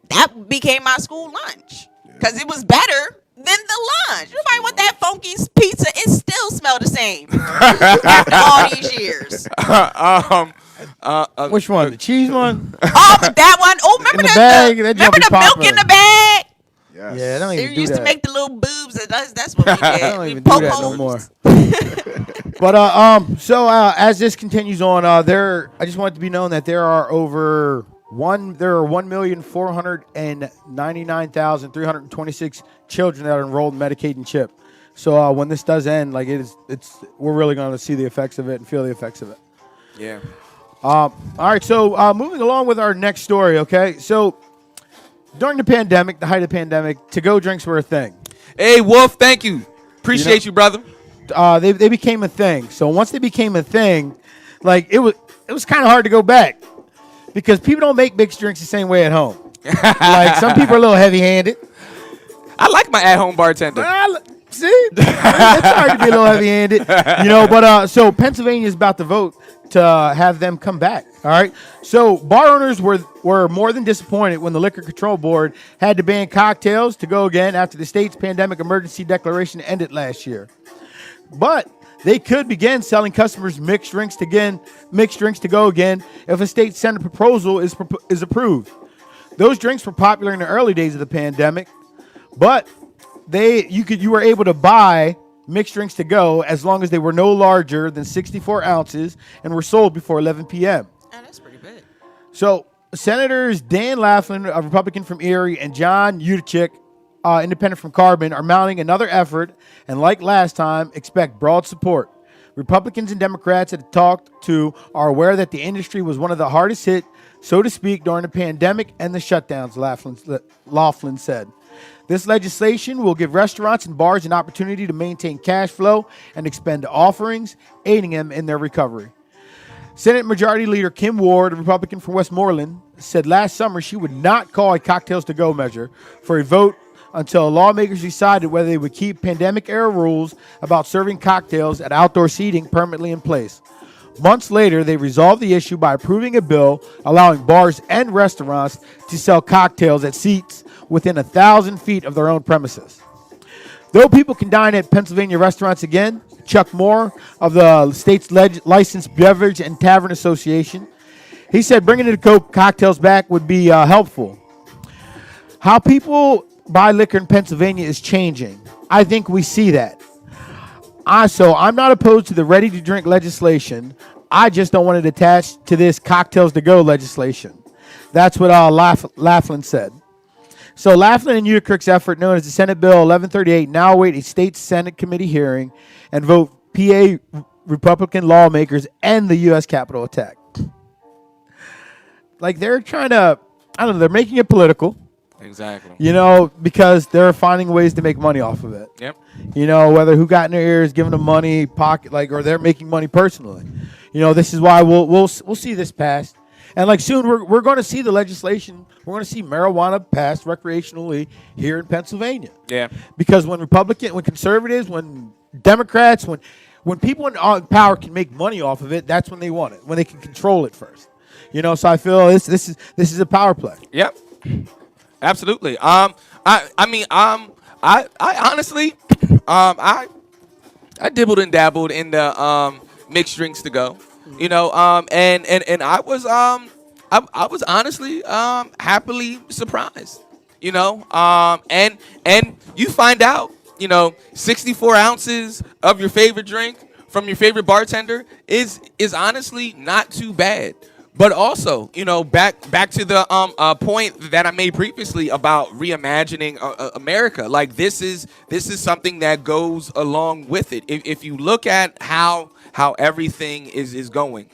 that became my school lunch because it was better than the lunch. Nobody want that funky pizza. It still smelled the same after all these years. Which one? The cheese one? Oh, that one. Oh, remember remember the milk in the bag? Yes. Yeah, don't even They do used that. to make the little boobs. That's what we did. I don't We even do that no po-pos. more. But so as this continues on, I just want it to be known that there are 1,499,326 children that are enrolled in Medicaid and CHIP. So when this does end, like we're really going to see the effects of it and feel the effects of it. Yeah. All right, so moving along with our next story, okay? So during the pandemic, the height of the pandemic, to-go drinks were a thing. Hey, Wolf, thank you. Appreciate you, brother. They became a thing. So once they became a thing, like it was kind of hard to go back because people don't make mixed drinks the same way at home. Like some people are a little heavy-handed. I like my at-home bartender. See, it's hard to be a little heavy-handed, But so Pennsylvania is about to vote to have them come back. All right. So bar owners were more than disappointed when the Liquor Control Board had to ban cocktails to go again after the state's pandemic emergency declaration ended last year. But they could begin selling customers mixed drinks to go again if a state Senate proposal is approved. Those drinks were popular in the early days of the pandemic, but you were able to buy mixed drinks to go as long as they were no larger than 64 ounces and were sold before 11 p.m. Oh, that's pretty big. So Senators Dan Laughlin, a Republican from Erie, and John Udachik, independent from Carbon, are mounting another effort, and like last time, expect broad support. Republicans and Democrats that talked to are aware that the industry was one of the hardest hit, so to speak, during the pandemic and the shutdowns, Laughlin said. This legislation will give restaurants and bars an opportunity to maintain cash flow and expend offerings, aiding them in their recovery. Senate Majority Leader Kim Ward, a Republican from Westmoreland, said last summer she would not call a cocktails to go measure for a vote until lawmakers decided whether they would keep pandemic-era rules about serving cocktails at outdoor seating permanently in place. Months later, they resolved the issue by approving a bill allowing bars and restaurants to sell cocktails at seats within 1,000 feet of their own premises. Though people can dine at Pennsylvania restaurants again, Chuck Moore of the state's Licensed Beverage and Tavern Association, he said bringing the cocktails back would be helpful. How people buy liquor in Pennsylvania is changing. I think we see that. So I'm not opposed to the ready-to-drink legislation. I just don't want it attached to this cocktails-to-go legislation. That's what Laughlin said. So Laughlin and Uticurk's effort, known as the Senate Bill 1138, now await a state Senate committee hearing and vote PA Republican lawmakers and the U.S. Capitol attack. Like they're trying to, I don't know, they're making it political. Exactly. Because they're finding ways to make money off of it. Yep. Whether who got in their ears, giving them money, or they're making money personally. This is why we'll see this passed. And soon we're going to see the legislation. We're going to see marijuana passed recreationally here in Pennsylvania. Yeah. Because when conservatives, when Democrats, when people in power can make money off of it, that's when they want it. When they can control it first. So I feel this is a power play. Yep. Absolutely. I honestly, I dibbled and dabbled in the mixed drinks to go, and I was honestly happily surprised, and you find out, 64 ounces of your favorite drink from your favorite bartender is honestly not too bad. But also, back to the point that I made previously about reimagining America. Like this is something that goes along with it. If you look at how everything is going,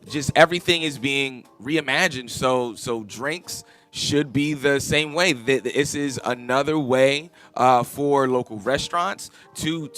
just everything is being reimagined. So drinks should be the same way. This is another way for local restaurants to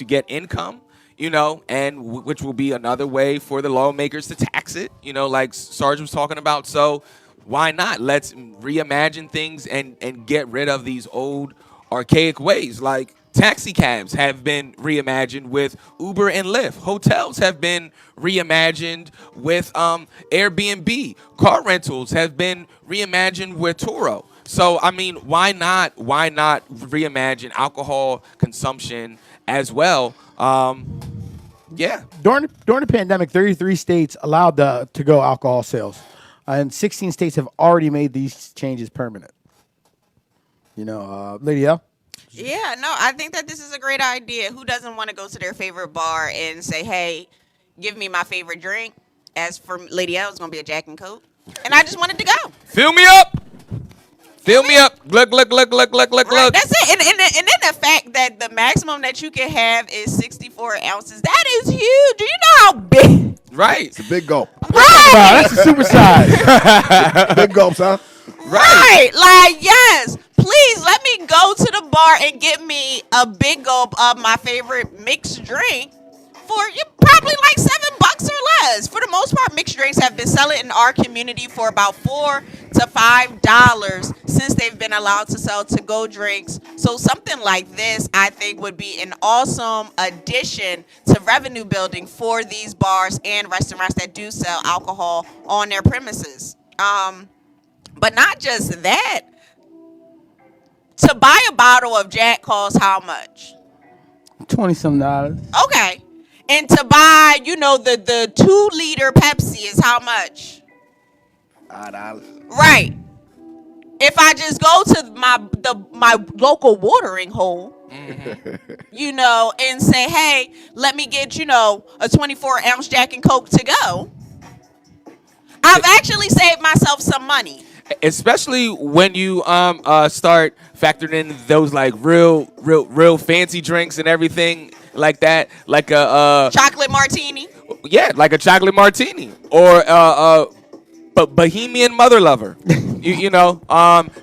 get income. And which will be another way for the lawmakers to tax it, like Sarge was talking about. So why not? Let's reimagine things and get rid of these old archaic ways. Like taxi cabs have been reimagined with Uber and Lyft. Hotels have been reimagined with Airbnb. Car rentals have been reimagined with Turo. So, why not reimagine alcohol consumption as well? Yeah. During the pandemic, 33 states allowed to-go alcohol sales, and 16 states have already made these changes permanent. Lady L? Yeah, no, I think that this is a great idea. Who doesn't want to go to their favorite bar and say, hey, give me my favorite drink? As for Lady L, it's going to be a Jack and Coke. And I just wanted to go. Fill me up. Fill me up. Look. Right, that's it. And then the fact that the maximum that you can have is 64 ounces, that is huge. Do you know how big? Right. It's a big gulp. Right. Wow, that's a super size. Big gulps, huh? Right. Like, yes. Please please let me go to the bar and get me a big gulp of my favorite mixed drink for probably like $7 or less. For the most part, mixed drinks have been selling in our community for about $4 to $5 since they've been allowed to sell to-go drinks. So something like this, I think, would be an awesome addition to revenue building for these bars and restaurants that do sell alcohol on their premises. But not just that. To buy a bottle of Jack costs how much? $20-some. Okay. And to buy, the 2-liter Pepsi is how much? $5. Right. If I just go to my local watering hole, and say, hey, let me get, a 24-ounce Jack and Coke to go, I've actually saved myself some money. Especially when you start factoring in those like real fancy drinks and everything like that, like a chocolate martini. Yeah, like a chocolate martini or Bohemian Mother Lover.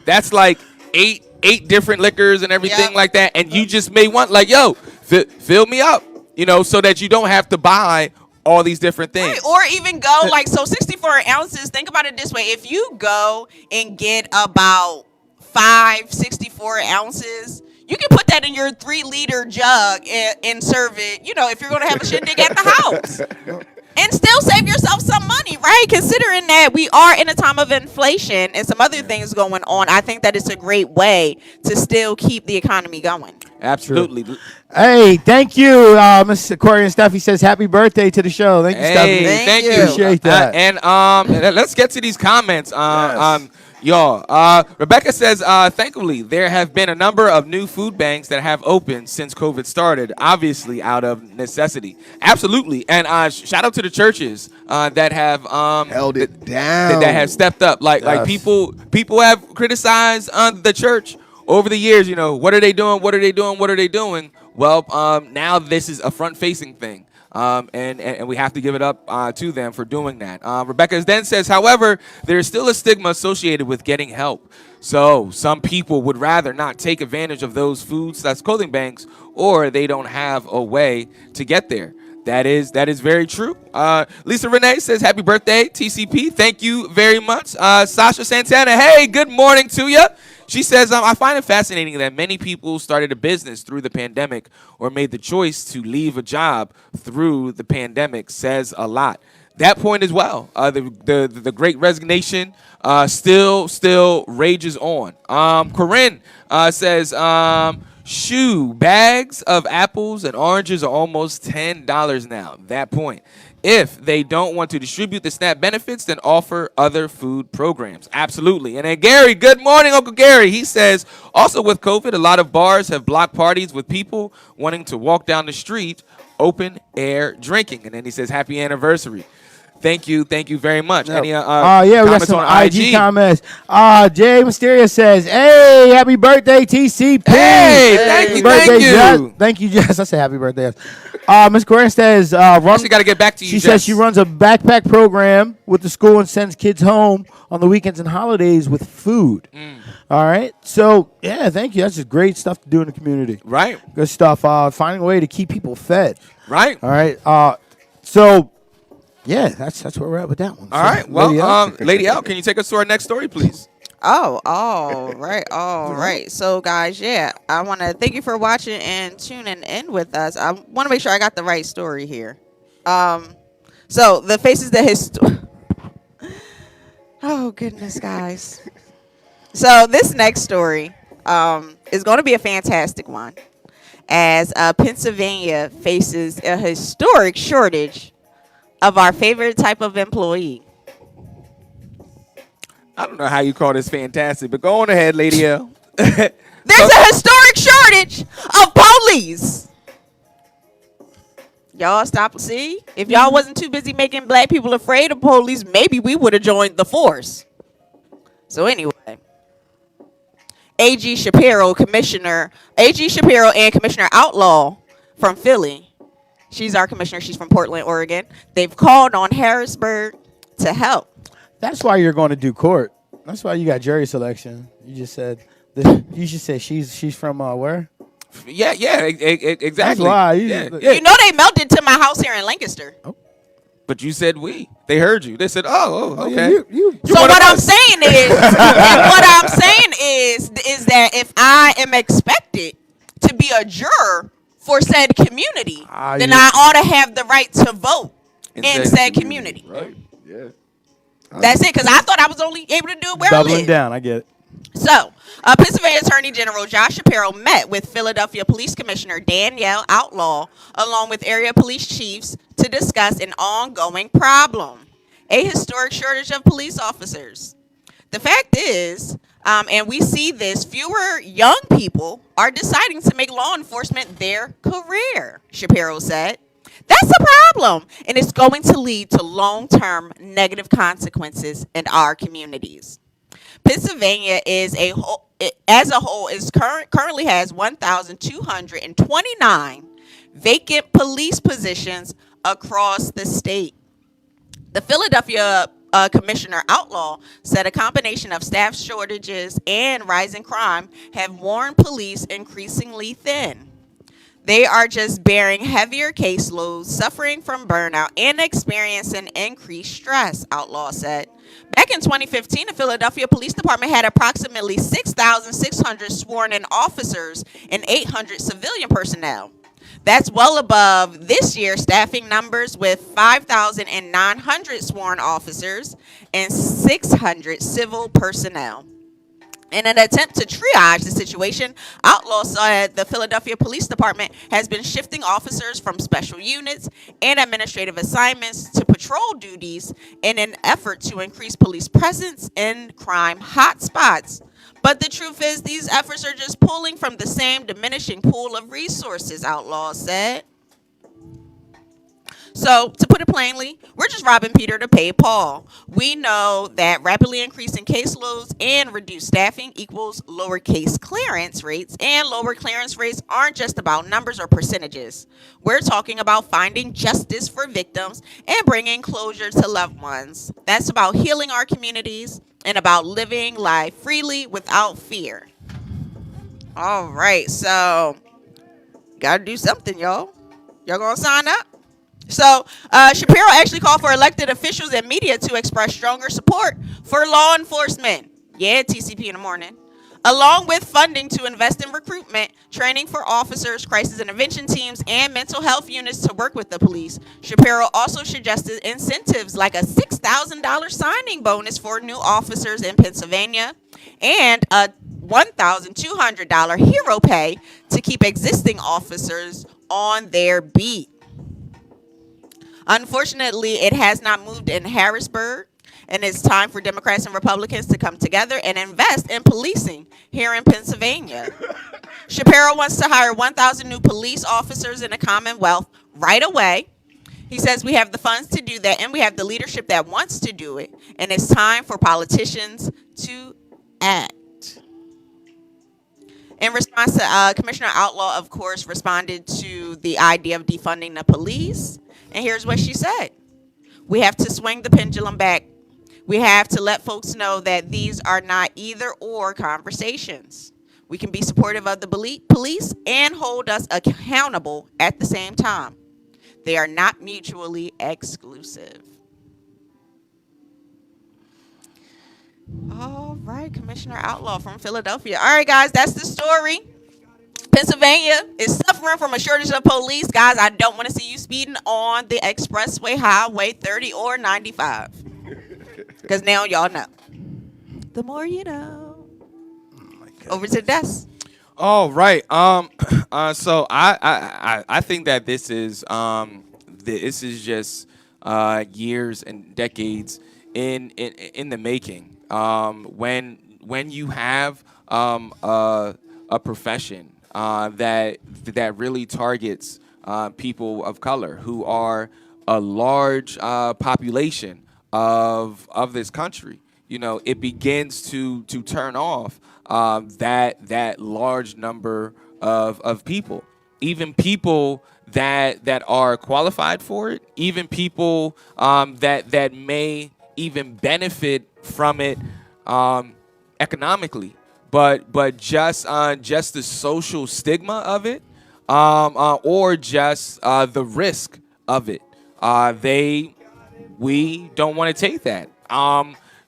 That's like eight different liquors and everything like that, and you just may want like, yo, fill me up, so that you don't have to buy all these different things. Right, or even go 64 ounces. Think about it this way. If you go and get about 5 64 ounces, you can put that in your 3-liter jug and serve it, if you're going to have a shindig at the house. And still save yourself some money, right? Considering that we are in a time of inflation and some other things going on, I think that it's a great way to still keep the economy going. Absolutely. Hey, thank you, Mr. Corey and Steffi says happy birthday to the show. Thank you, Steffi. Thank you. Appreciate that. And let's get to these comments. Y'all, Rebecca says, thankfully, there have been a number of new food banks that have opened since COVID started, obviously out of necessity. Absolutely. And shout out to the churches that have held it down, that have stepped up. Like people have criticized the church over the years. What are they doing? What are they doing? What are they doing? Well, now this is a front-facing thing. And we have to give it up to them for doing that. Rebecca then says, however, there is still a stigma associated with getting help. So some people would rather not take advantage of those food/clothing banks, or they don't have a way to get there. That is very true. Lisa Renee says, happy birthday, TCP. Thank you very much. Sasha Santana, hey, good morning to you. She says, I find it fascinating that many people started a business through the pandemic or made the choice to leave a job through the pandemic. Says a lot. That point as well. The great resignation still rages on. Corinne says, bags of apples and oranges are almost $10 now. That point. If they don't want to distribute the SNAP benefits, then offer other food programs. Absolutely. And then Gary, good morning, Uncle Gary. He says, also with COVID, a lot of bars have blocked parties with people wanting to walk down the street, open air drinking. And then he says, happy anniversary. Thank you very much. Any we got some on IG comments. Jay Mysteria says, hey, happy birthday, TCP. Hey, thank you. Jess. Thank you, Jess. I said happy birthday. Miss Corinne says, actually got to get back to you, She Jess. says she runs a backpack program with the school and sends kids home on the weekends and holidays with food. All right. So, yeah, thank you. That's just great stuff to do in the community. Right. Good stuff. Finding a way to keep people fed. Right. All right. So, yeah, that's where we're at with that one. All right. Well, Lady L, can you take us to our next story, please? Oh, all right. So, guys, I want to thank you for watching and tuning in with us. I want to make sure I got the right story here. So, the faces that oh, goodness, guys. So, this next story is going to be a fantastic one, as Pennsylvania faces a historic shortage of our favorite type of employee. I don't know how you call this fantastic, but go on ahead, Lady L. There's a historic shortage of police. Y'all stop. See, if y'all wasn't too busy making black people afraid of police, maybe we would have joined the force. So anyway, AG Shapiro and Commissioner Outlaw from Philly. She's our commissioner. She's from Portland, Oregon. They've called on Harrisburg to help. That's why you're going to do court. That's why you got jury selection. You just said You should say she's from where? Yeah, exactly. That's why. Yeah. You know they melted to my house here in Lancaster. But you said we. They heard you. They said, "Oh, okay." So what I'm saying is, is that if I am expected to be a juror for said community, then I ought to have the right to vote in said community. Right? Yeah. That's it, because I thought I was only able to do it where I Doubling live. down. I get it. So, Pennsylvania Attorney General Josh Shapiro met with Philadelphia Police Commissioner Danielle Outlaw, along with area police chiefs, to discuss an ongoing problem: a historic shortage of police officers. The fact is, and we see this, fewer young people are deciding to make law enforcement their career, Shapiro said. That's a problem, and it's going to lead to long-term negative consequences in our communities. Pennsylvania as a whole currently has 1,229 vacant police positions across the state. The Philadelphia Commissioner Outlaw said a combination of staff shortages and rising crime have worn police increasingly thin. They are just bearing heavier caseloads, suffering from burnout, and experiencing increased stress, Outlaw said. Back in 2015, the Philadelphia Police Department had approximately 6,600 sworn-in officers and 800 civilian personnel. That's well above this year's staffing numbers, with 5,900 sworn officers and 600 civil personnel. In an attempt to triage the situation, Outlaw said the Philadelphia Police Department has been shifting officers from special units and administrative assignments to patrol duties in an effort to increase police presence in crime hotspots. But the truth is, these efforts are just pulling from the same diminishing pool of resources, Outlaw said. So, to put it plainly, we're just robbing Peter to pay Paul. We know that rapidly increasing caseloads and reduced staffing equals lower case clearance rates, and lower clearance rates aren't just about numbers or percentages. We're talking about finding justice for victims and bringing closure to loved ones. That's about healing our communities and about living life freely without fear. All right, so gotta do something, y'all. Y'all gonna sign up? So, Shapiro actually called for elected officials and media to express stronger support for law enforcement. Yeah, TCP in the morning. Along with funding to invest in recruitment, training for officers, crisis intervention teams, and mental health units to work with the police. Shapiro also suggested incentives like a $6,000 signing bonus for new officers in Pennsylvania and a $1,200 hero pay to keep existing officers on their beat. Unfortunately, it has not moved in Harrisburg, and it's time for Democrats and Republicans to come together and invest in policing here in Pennsylvania. Shapiro wants to hire 1,000 new police officers in the Commonwealth right away. He says we have the funds to do that, and we have the leadership that wants to do it, and it's time for politicians to act. In response to Commissioner Outlaw, of course, responded to the idea of defunding the police. And here's what she said. We have to swing the pendulum back. We have to let folks know that these are not either or conversations. We can be supportive of the police and hold us accountable at the same time. They are not mutually exclusive. All right, Commissioner Outlaw from Philadelphia. All right, guys, that's the story. Pennsylvania is suffering from a shortage of police. Guys, I don't want to see you speeding on the expressway, highway 30 or 95. Because now y'all know. The more you know. Over to the desk. All right. So I think that this is just years and decades in the making. When you have a profession that really targets people of color who are a large population of this country, you know, it begins to turn off that large number of people, even people that are qualified for it, even people that may even benefit from it economically. but just the social stigma of it, or just the risk of it. We don't want to take that.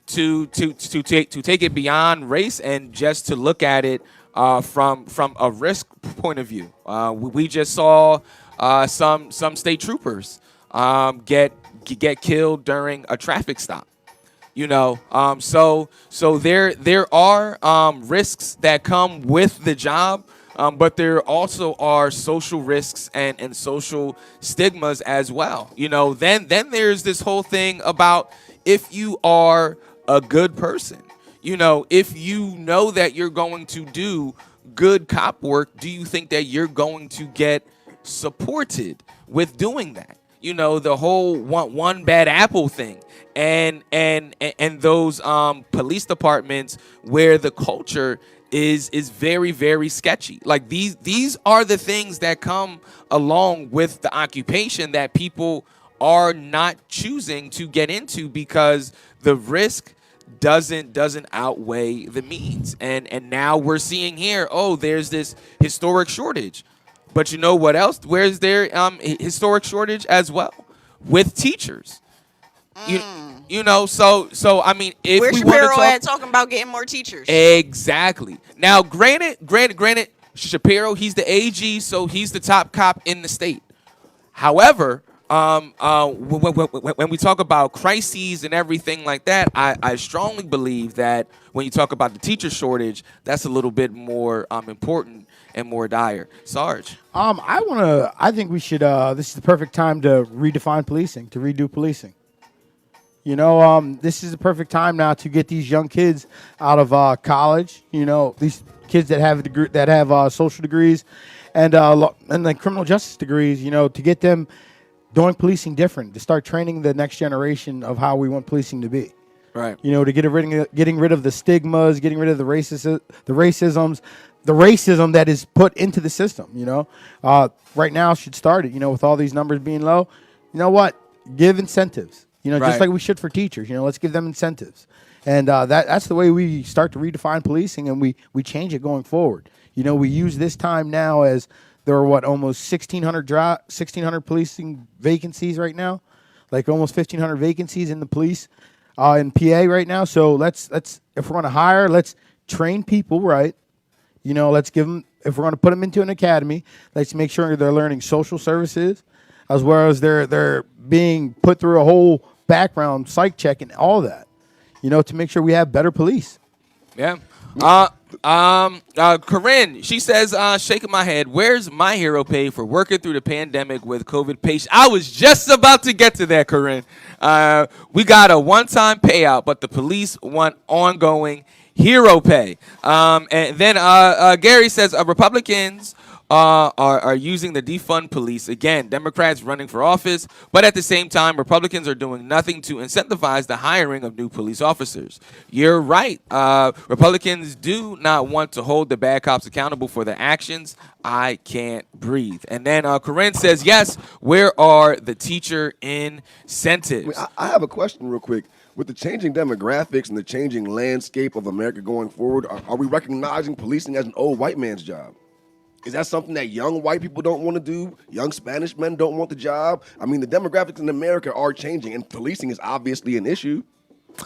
To take it beyond race and just to look at it from a risk point of view. We just saw some state troopers get killed during a traffic stop. So there are risks that come with the job, but there also are social risks and social stigmas as well. Then there's this whole thing about if you are a good person, if you know that you're going to do good cop work, do you think that you're going to get supported with doing that? The whole one bad apple thing, and those police departments where the culture is very, very sketchy. Like these are the things that come along with the occupation that people are not choosing to get into because the risk doesn't outweigh the means. And now we're seeing here, there's this historic shortage. But you know what else? Where's there historic shortage as well? With teachers. So I mean, if where's we want to Shapiro talk, at talking about getting more teachers? Exactly. Now, granted, Shapiro, he's the AG, so he's the top cop in the state. However, when we talk about crises and everything like that, I strongly believe that when you talk about the teacher shortage, that's a little bit more important and more dire. Sarge. I think we should. This is the perfect time to redefine policing, to redo policing. This is the perfect time now to get these young kids out of college. These kids that have a degree, that have social degrees, and like criminal justice degrees. To get them doing policing different, to start training the next generation of how we want policing to be. Right. To getting rid of the stigmas, getting rid of the racism that is put into the system. Right now should start it. With all these numbers being low, give incentives. Just like we should for teachers. Let's give them incentives, and that's the way we start to redefine policing, and we change it going forward. We use this time now as there are almost 1,600 policing vacancies right now, like almost 1,500 vacancies in the police in PA right now. So let's if we're going to hire, let's train people right. Let's give them, if we're going to put them into an academy, let's make sure they're learning social services, as well as they're being put through a whole background psych check and all that, to make sure we have better police. Yeah. Corinne, she says, shaking my head, where's my hero pay for working through the pandemic with COVID patients? I was just about to get to that, Corinne. We got a one-time payout, but the police want ongoing hero pay. And then Gary says, Republicans are using the defund police. Again, Democrats running for office, but at the same time, Republicans are doing nothing to incentivize the hiring of new police officers. You're right. Republicans do not want to hold the bad cops accountable for their actions. I can't breathe. And then Corinne says, yes, where are the teacher incentives? Wait, I have a question real quick. With the changing demographics and the changing landscape of America going forward, are we recognizing policing as an old white man's job? Is that something that young white people don't want to do? Young Spanish men don't want the job? I mean, the demographics in America are changing, and policing is obviously an issue.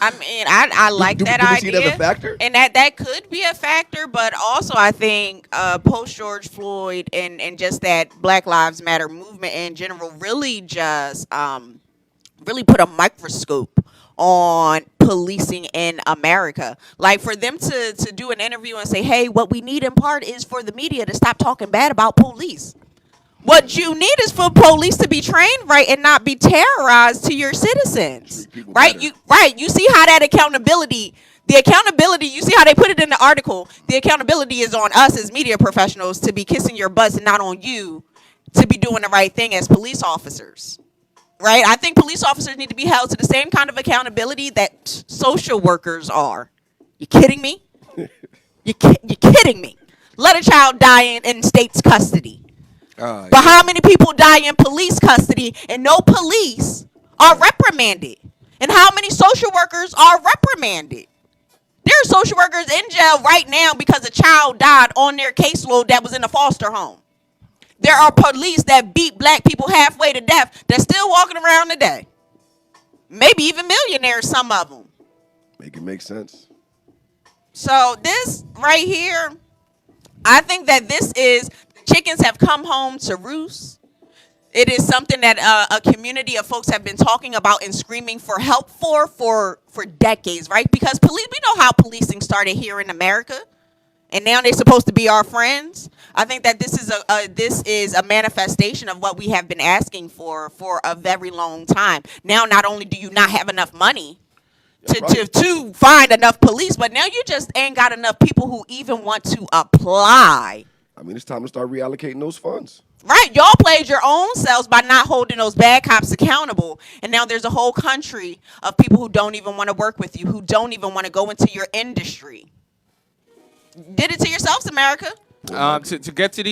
I mean, I like that idea. Do we see it as a factor? And that could be a factor, but also I think post George Floyd and just that Black Lives Matter movement in general really just really put a microscope on policing in America. Like for them to do an interview and say, hey, what we need in part is for the media to stop talking bad about police. What you need is for police to be trained right and not be terrorized to your citizens. Right? You see how that accountability, you see how they put it in the article, the accountability is on us as media professionals to be kissing your butts and not on you to be doing the right thing as police officers. Right? I think police officers need to be held to the same kind of accountability that social workers are. You kidding me? You're kidding me. Let a child die in state's custody. But how many people die in police custody and no police are reprimanded? And how many social workers are reprimanded? There are social workers in jail right now because a child died on their caseload that was in a foster home. There are police that beat black people halfway to death that's still walking around today. Maybe even millionaires, some of them. Make it make sense. So this right here, I think that this is, chickens have come home to roost. It is something that a community of folks have been talking about and screaming for help for decades, right? Because police, we know how policing started here in America, and now they're supposed to be our friends. I think that this is a manifestation of what we have been asking for a very long time. Now, not only do you not have enough money to find enough police, but now you just ain't got enough people who even want to apply. I mean, it's time to start reallocating those funds. Right, y'all played your own selves by not holding those bad cops accountable, and now there's a whole country of people who don't even want to work with you, who don't even want to go into your industry. Did it to yourselves, America. To get to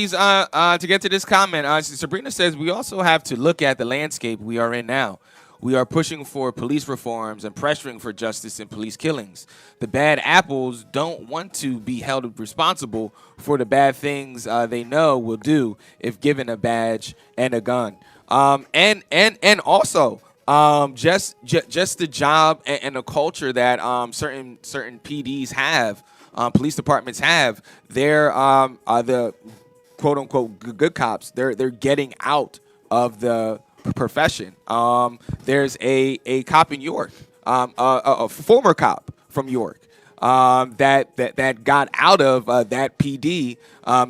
this comment, Sabrina says we also have to look at the landscape we are in now. We are pushing for police reforms and pressuring for justice in police killings. The bad apples don't want to be held responsible for the bad things they know will do if given a badge and a gun. And also just the job and the culture that certain PDs have, police departments have. They're the quote unquote good cops. They're getting out of the profession. There's a cop in York, a former cop from York, that got out of that PD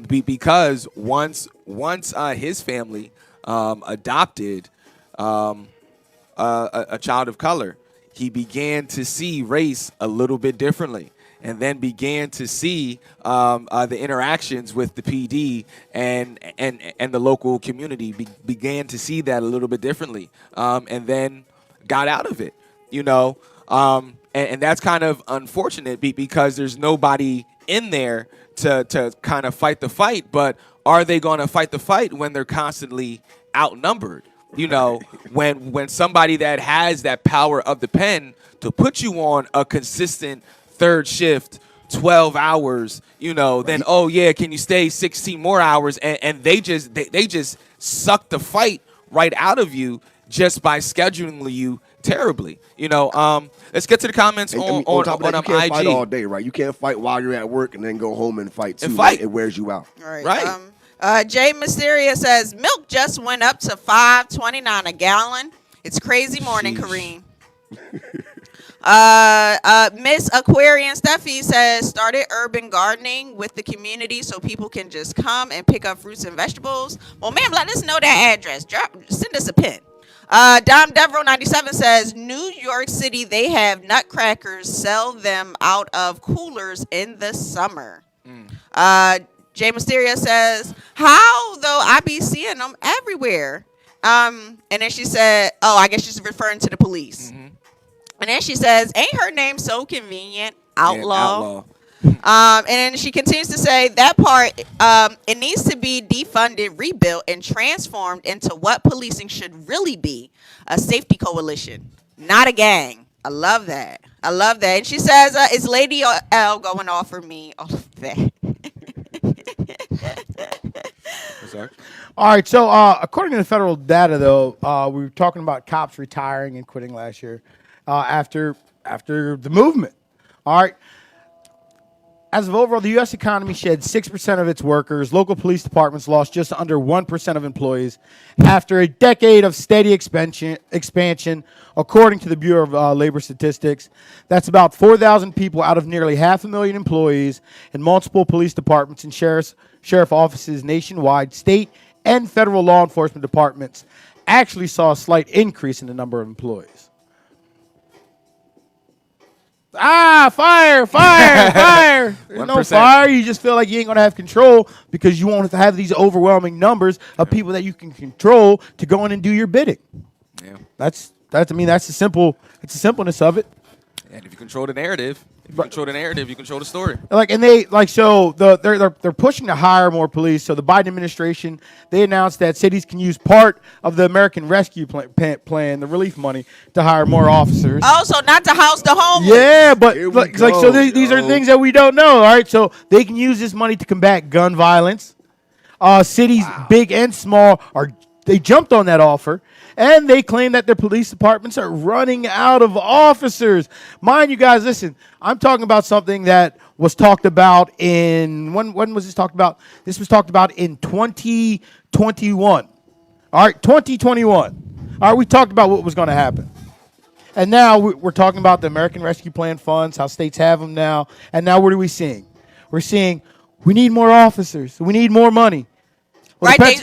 because once his family adopted a child of color, he began to see race a little bit differently. And then began to see the interactions with the PD and the local community, began to see that a little bit differently, and then got out of it, and that's kind of unfortunate because there's nobody in there to kind of fight the fight. But are they going to fight the fight when they're constantly outnumbered? When somebody that has that power of the pen to put you on a consistent third shift, 12 hours, then, oh yeah, can you stay 16 more hours? And they just suck the fight right out of you just by scheduling you terribly. Let's get to the comments on top of that, you can't IG. fight all day, right? You can't fight while you're at work and then go home and fight too. It wears you out. Right. Jay Mysteria says milk just went up to $5.29 a gallon. It's crazy morning, Kareem. Miss Aquarian Steffi says started urban gardening with the community so people can just come and pick up fruits and vegetables. Well, ma'am, let us know that address. Send us a pin. Dom Devereaux 97 says New York City, they have nutcrackers, sell them out of coolers in the summer. Jay Mysteria says, how though I be seeing them everywhere. And then she said, oh, I guess she's referring to the police. Mm-hmm. And then she says, ain't her name so convenient? Outlaw. And then she continues to say that part, it needs to be defunded, rebuilt, and transformed into what policing should really be, a safety coalition, not a gang. I love that. And she says, is Lady L going to offer me all of that? All right, so according to the federal data, though, we were talking about cops retiring and quitting last year. After the movement. All right. As of overall, the U.S. economy shed 6% of its workers. Local police departments lost just under 1% of employees after a decade of steady expansion, according to the Bureau of Labor Statistics. That's about 4,000 people out of nearly 500,000 employees in multiple police departments and sheriff offices nationwide. State and federal law enforcement departments actually saw a slight increase in the number of employees. Fire. There's no fire. You just feel like you ain't going to have control because you won't have these overwhelming numbers of people that you can control to go in and do your bidding. Yeah. That's the simpleness of it. And if you control the narrative, You control the narrative. You control the story. And they so they're pushing to hire more police. So the Biden administration, they announced that cities can use part of the American Rescue Plan, the relief money, to hire more officers. Oh, so not to house the homeless. Yeah, but go, these are things that we don't know. All right, so they can use this money to combat gun violence. Cities, big and small, they jumped on that offer, and they claim that their police departments are running out of officers. Mind you guys, listen, I'm talking about something that was talked about when was this talked about? This was talked about in 2021. All right, 2021. All right, we talked about what was going to happen. And now we're talking about the American Rescue Plan funds, how states have them now. And now what are we seeing? We're seeing we need more officers. We need more money. Well, They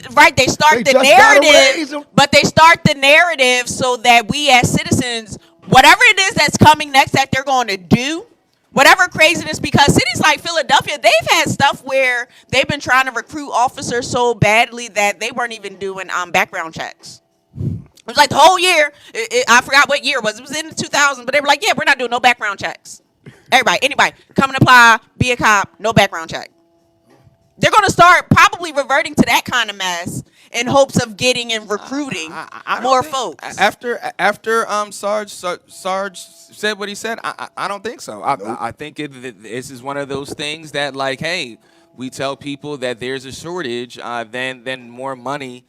start the narrative, but they start the narrative so that we as citizens, whatever it is that's coming next that they're going to do, whatever craziness, because cities like Philadelphia, they've had stuff where they've been trying to recruit officers so badly that they weren't even doing background checks. It was like the whole year. I forgot what year it was. It was in the 2000s, but they were like, yeah, we're not doing no background checks. Anybody, come and apply, be a cop, no background check. They're going to start probably reverting to that kind of mess in hopes of getting and recruiting more folks. After Sarge said what he said, I don't think so. I think this is one of those things that, like, hey, we tell people that there's a shortage, then more money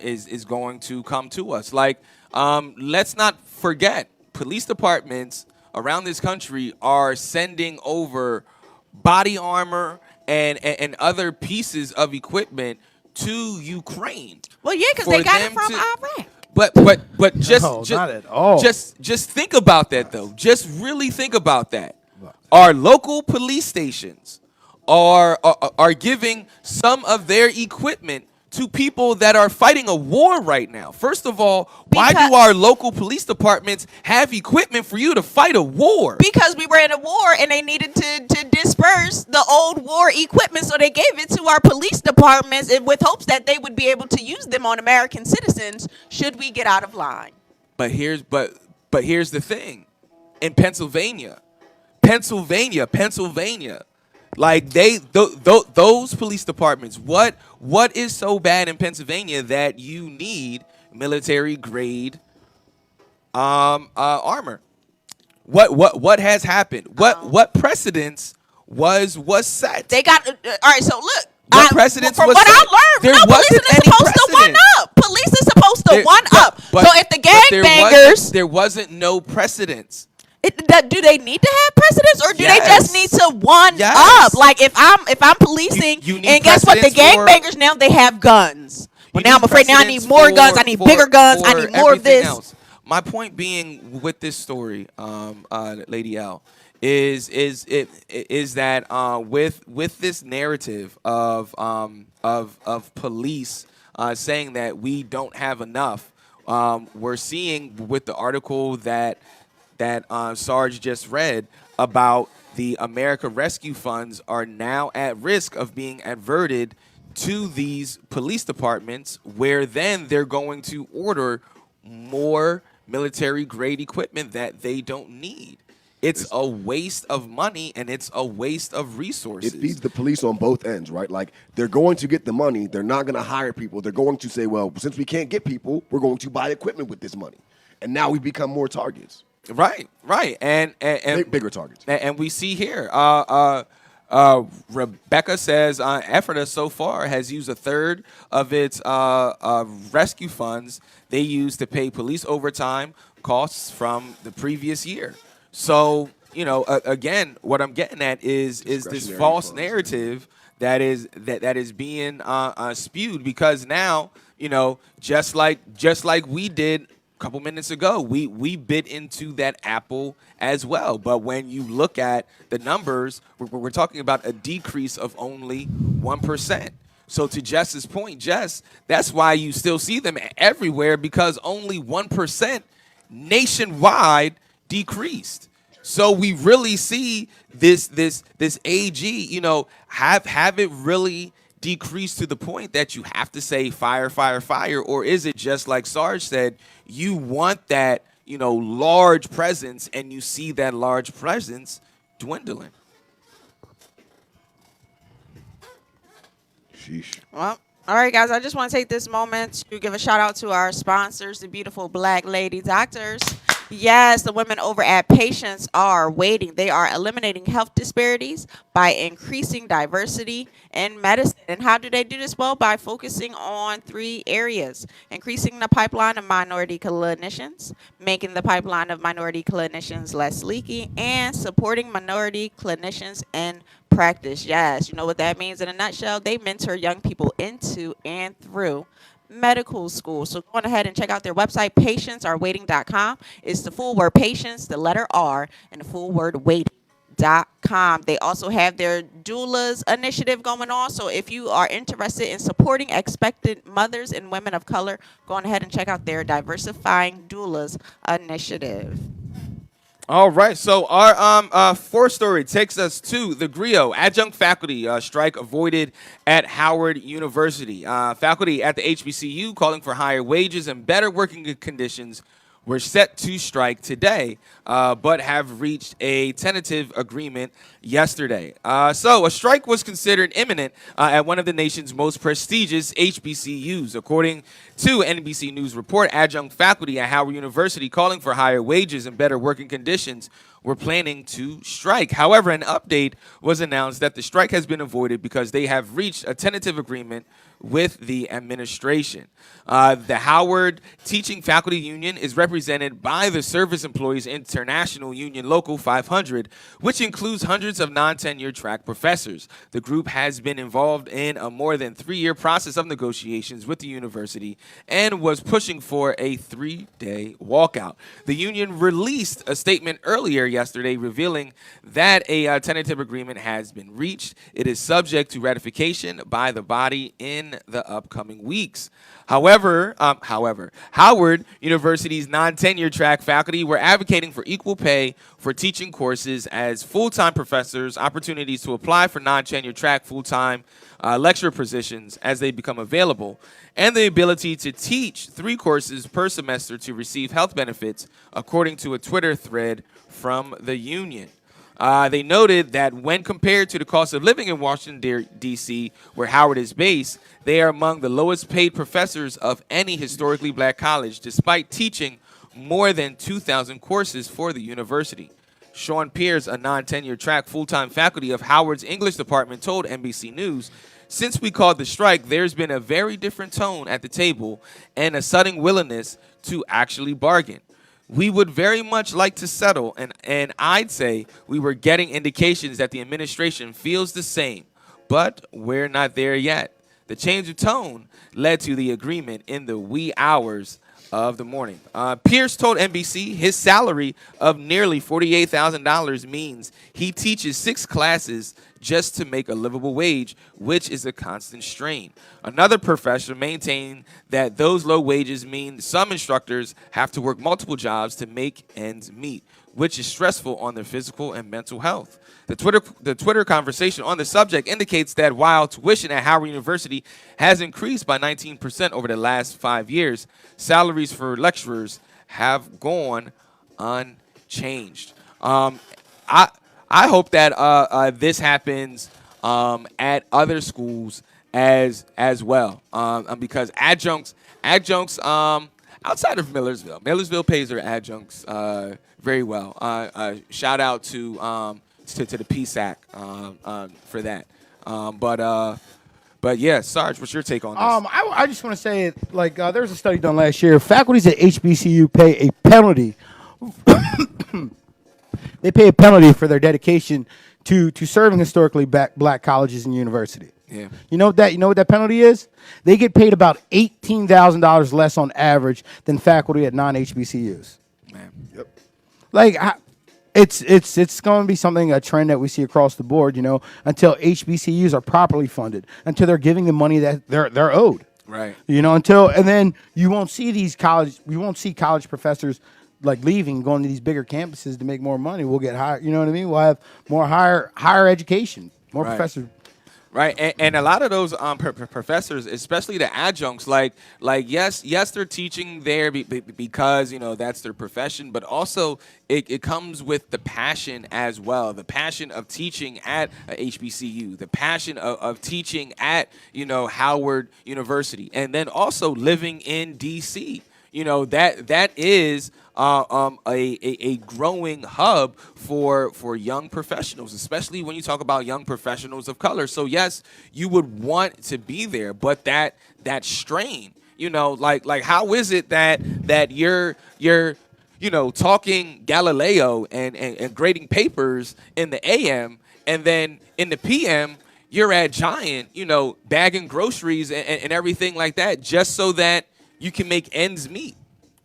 is going to come to us. Like, let's not forget, police departments around this country are sending over body armor and other pieces of equipment to Ukraine. Well, yeah, because they got it from Iraq. But just not at all. Just think about that though. Just really think about that. Our local police stations are giving some of their equipment to people that are fighting a war right now. First of all, why do our local police departments have equipment for you to fight a war? Because we were in a war and they needed to disperse the old war equipment, so they gave it to our police departments with hopes that they would be able to use them on American citizens should we get out of line. But here's the thing. In Pennsylvania, like those police departments, what is so bad in Pennsylvania that you need military grade armor? What has happened? What precedence was set? They got all right. So look, what precedence from was what set? I learned, police is supposed to one up. Police is supposed to one up. So if the gangbangers, there wasn't no precedence. Do they need to have precedence, or do they just need to one up? Like if I'm policing, and guess what? The gangbangers now they have guns. Well, now I'm afraid now I need more guns. I need bigger guns. I need more of this. Else. My point being with this story, Lady L, is that with this narrative of police saying that we don't have enough, we're seeing with the article that Sarge just read about the America Rescue Funds are now at risk of being adverted to these police departments, where then they're going to order more military-grade equipment that they don't need. It's a waste of money, and it's a waste of resources. It feeds the police on both ends, right? Like, they're going to get the money. They're not going to hire people. They're going to say, well, since we can't get people, we're going to buy equipment with this money. And now we become more targets. Right, and bigger targets. And we see here, Rebecca says Ephrata so far has used a third of its rescue funds they used to pay police overtime costs from the previous year. So, again, what I'm getting at is this false narrative that is being spewed, because now, just like we did couple minutes ago, we bit into that apple as well. But when you look at the numbers, we're talking about a decrease of only 1%. So to Jess's point, Jess, that's why you still see them everywhere, because only 1% nationwide decreased. So we really see this AG, have it really decrease to the point that you have to say fire, fire, fire? Or is it just like Sarge said, you want that, large presence, and you see that large presence dwindling. Sheesh. Well, all right, guys. I just want to take this moment to give a shout out to our sponsors, the beautiful Black Lady Doctors. Yes, the women over at Patients are waiting. They are eliminating health disparities by increasing diversity in medicine. And how do they do this? Well, by focusing on 3 areas: increasing the pipeline of minority clinicians, making the pipeline of minority clinicians less leaky, and supporting minority clinicians in practice. Yes, you know what that means in a nutshell. They mentor young people into and through medical school. So go on ahead and check out their website, patientsarewaiting.com. It's the full word patients, the letter R, and the full word waiting.com. They also have their doulas initiative going on. So if you are interested in supporting expectant mothers and women of color, go on ahead and check out their Diversifying Doulas initiative. All right, so our fourth story takes us to the GRIO adjunct faculty strike avoided at Howard University. Faculty at the HBCU calling for higher wages and better working conditions were set to strike today, but have reached a tentative agreement yesterday. So a strike was considered imminent at one of the nation's most prestigious HBCUs. According to NBC News report, adjunct faculty at Howard University calling for higher wages and better working conditions were planning to strike. However, an update was announced that the strike has been avoided because they have reached a tentative agreement with the administration. The Howard Teaching Faculty Union is represented by the Service Employees International Union Local 500, which includes hundreds of non-tenure track professors. The group has been involved in a more than 3-year process of negotiations with the university and was pushing for a 3-day walkout. The union released a statement earlier yesterday revealing that a tentative agreement has been reached. It is subject to ratification by the body in the upcoming weeks. However, Howard University's non-tenure track faculty were advocating for equal pay for teaching courses as full-time professors, opportunities to apply for non-tenure track full-time lecturer positions as they become available, and the ability to teach 3 courses per semester to receive health benefits, according to a Twitter thread from the union. They noted that when compared to the cost of living in Washington, D.C., where Howard is based, they are among the lowest paid professors of any historically black college, despite teaching more than 2,000 courses for the university. Sean Pierce, a non-tenure track full-time faculty of Howard's English department, told NBC News, "Since we called the strike, there's been a very different tone at the table and a sudden willingness to actually bargain. We would very much like to settle, and I'd say we were getting indications that the administration feels the same, but we're not there yet." The change of tone led to the agreement in the wee hours of the morning. Pierce told NBC his salary of nearly $48,000 means he teaches 6 classes just to make a livable wage, which is a constant strain. Another professor maintained that those low wages mean some instructors have to work multiple jobs to make ends meet, which is stressful on their physical and mental health. The Twitter conversation on the subject indicates that while tuition at Howard University has increased by 19% over the last 5 years, salaries for lecturers have gone unchanged. I hope that this happens at other schools as well, because adjuncts outside of Millersville pays their adjuncts very well. Shout out to the PSAC for that. But yeah, Sarge, what's your take on this? I just want to say, like, there was a study done last year. Faculties at HBCU pay a penalty. They pay a penalty for their dedication to serving historically black colleges and universities. Yeah. You know what that penalty is? They get paid about $18,000 less on average than faculty at non-HBCUs. Man. Yep. Like, it's going to be a trend that we see across the board, until HBCUs are properly funded, until they're giving the money that they're owed. Right. And then you won't see college professors like leaving, going to these bigger campuses to make more money. We'll get higher, you know what I mean? We'll have more higher education, more Right. professors. Right, and a lot of those professors, especially the adjuncts, like yes, they're teaching there because that's their profession, but also it comes with the passion as well, the passion of teaching at a HBCU, the passion of teaching at Howard University, and then also living in DC. That is a growing hub for young professionals, especially when you talk about young professionals of color. So yes, you would want to be there, but that strain, like how is it that you're talking Galileo and grading papers in the AM, and then in the PM you're at Giant, bagging groceries and everything like that, just so that you can make ends meet.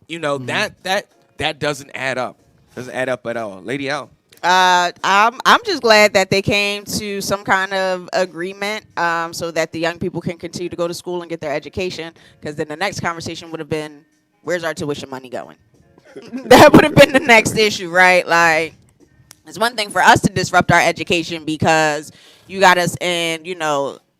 That doesn't add up. Doesn't add up at all. Lady L. I'm just glad that they came to some kind of agreement, so that the young people can continue to go to school and get their education. Because then the next conversation would have been, where's our tuition money going? That would have been the next issue, right? Like, it's one thing for us to disrupt our education because you got us in,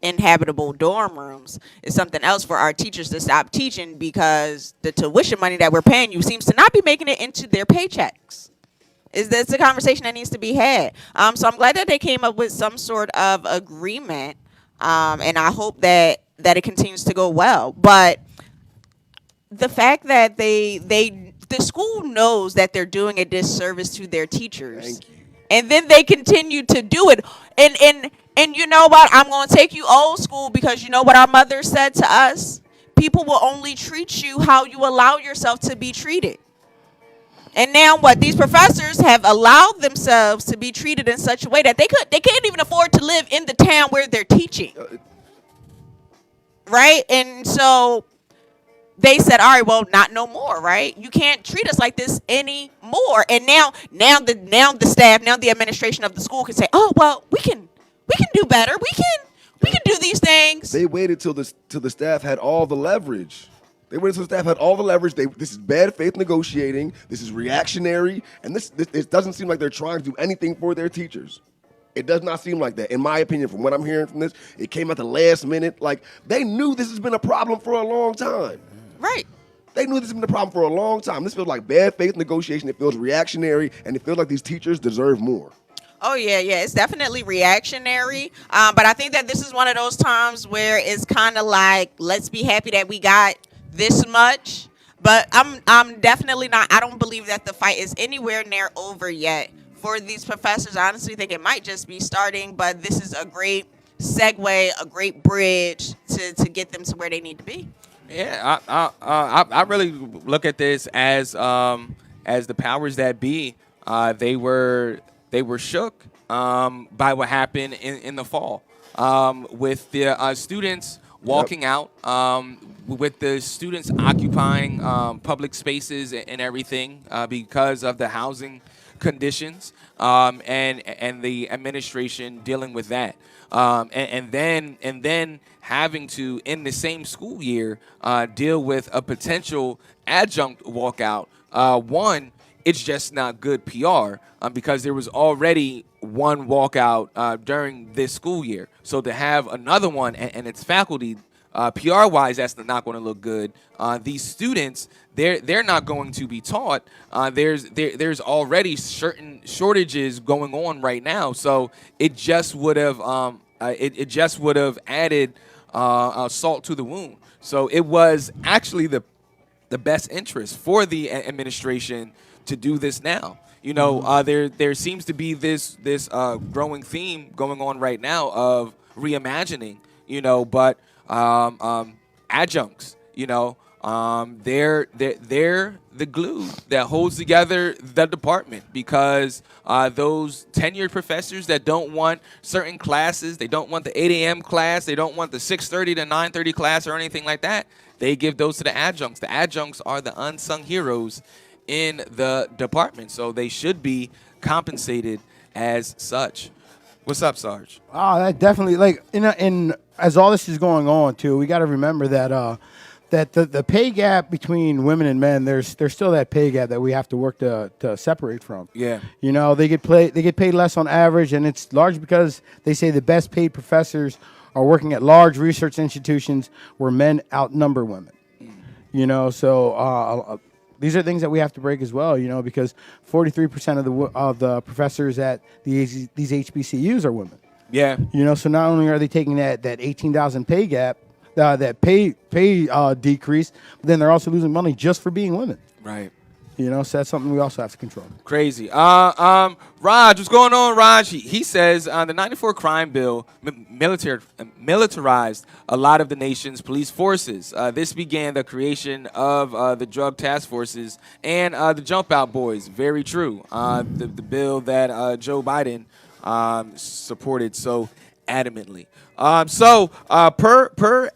inhabitable dorm rooms. It's something else for our teachers to stop teaching because the tuition money that we're paying you seems to not be making it into their paychecks. That's a conversation that needs to be had. So I'm glad that they came up with some sort of agreement, and I hope that it continues to go well. But the fact that the school knows that they're doing a disservice to their teachers, and then they continue to do it, and you know what? I'm going to take you old school, because you know what our mother said to us? People will only treat you how you allow yourself to be treated. And now what? These professors have allowed themselves to be treated in such a way that they can't even afford to live in the town where they're teaching. Right? And so they said, all right, well, not no more, right? You can't treat us like this anymore. And now the staff, now the administration of the school can say, oh, well, we can do better. We can do these things. They waited till the staff had all the leverage. They waited till the staff had all the leverage. This is bad faith negotiating. This is reactionary, and this it doesn't seem like they're trying to do anything for their teachers. It does not seem like that, in my opinion. From what I'm hearing from this, it came at the last minute. Like, they knew this has been a problem for a long time. Right. They knew this has been a problem for a long time. This feels like bad faith negotiation. It feels reactionary, and it feels like these teachers deserve more. Oh, yeah, it's definitely reactionary. But I think that this is one of those times where it's kind of like, let's be happy that we got this much. But I'm definitely not. I don't believe that the fight is anywhere near over yet for these professors. I honestly think it might just be starting. But this is a great segue, a great bridge to get them to where they need to be. Yeah, I really look at this as the powers that be. They were shook by what happened in the fall, with the students walking out, with the students occupying public spaces and everything because of the housing conditions, and the administration dealing with that, and then having to, in the same school year, deal with a potential adjunct walkout. One, it's just not good PR, because there was already one walkout during this school year. So to have another one and its faculty, PR-wise, that's not going to look good. These students, they're not going to be taught. There's already certain shortages going on right now. So it just would have added salt to the wound. So it was actually the best interest for the administration to do this now. There seems to be this growing theme going on right now of reimagining. But adjuncts, they're the glue that holds together the department, because those tenured professors that don't want certain classes, they don't want the 8 a.m. class, they don't want the 6:30 to 9:30 class or anything like that, they give those to the adjuncts. The adjuncts are the unsung heroes in the department, so they should be compensated as such. What's up, Sarge? Oh, that definitely, in as all this is going on too, we got to remember that that the pay gap between women and men, there's still that pay gap that we have to work to separate from. Yeah. You know, they get paid less on average, and it's largely because they say the best paid professors are working at large research institutions where men outnumber women. You know, so these are things that we have to break as well. You know, because 43% of the professors at these HBCUs are women. Yeah. You know, so not only are they taking that 18,000 pay gap, that pay decrease, but then they're also losing money just for being women. Right. You know, so that's something we also have to control. Crazy. Raj, what's going on, Raj? He says the 94 crime bill militarized a lot of the nation's police forces. This began the creation of the drug task forces and the jump out boys. Very true. The bill that Joe Biden supported so adamantly. Per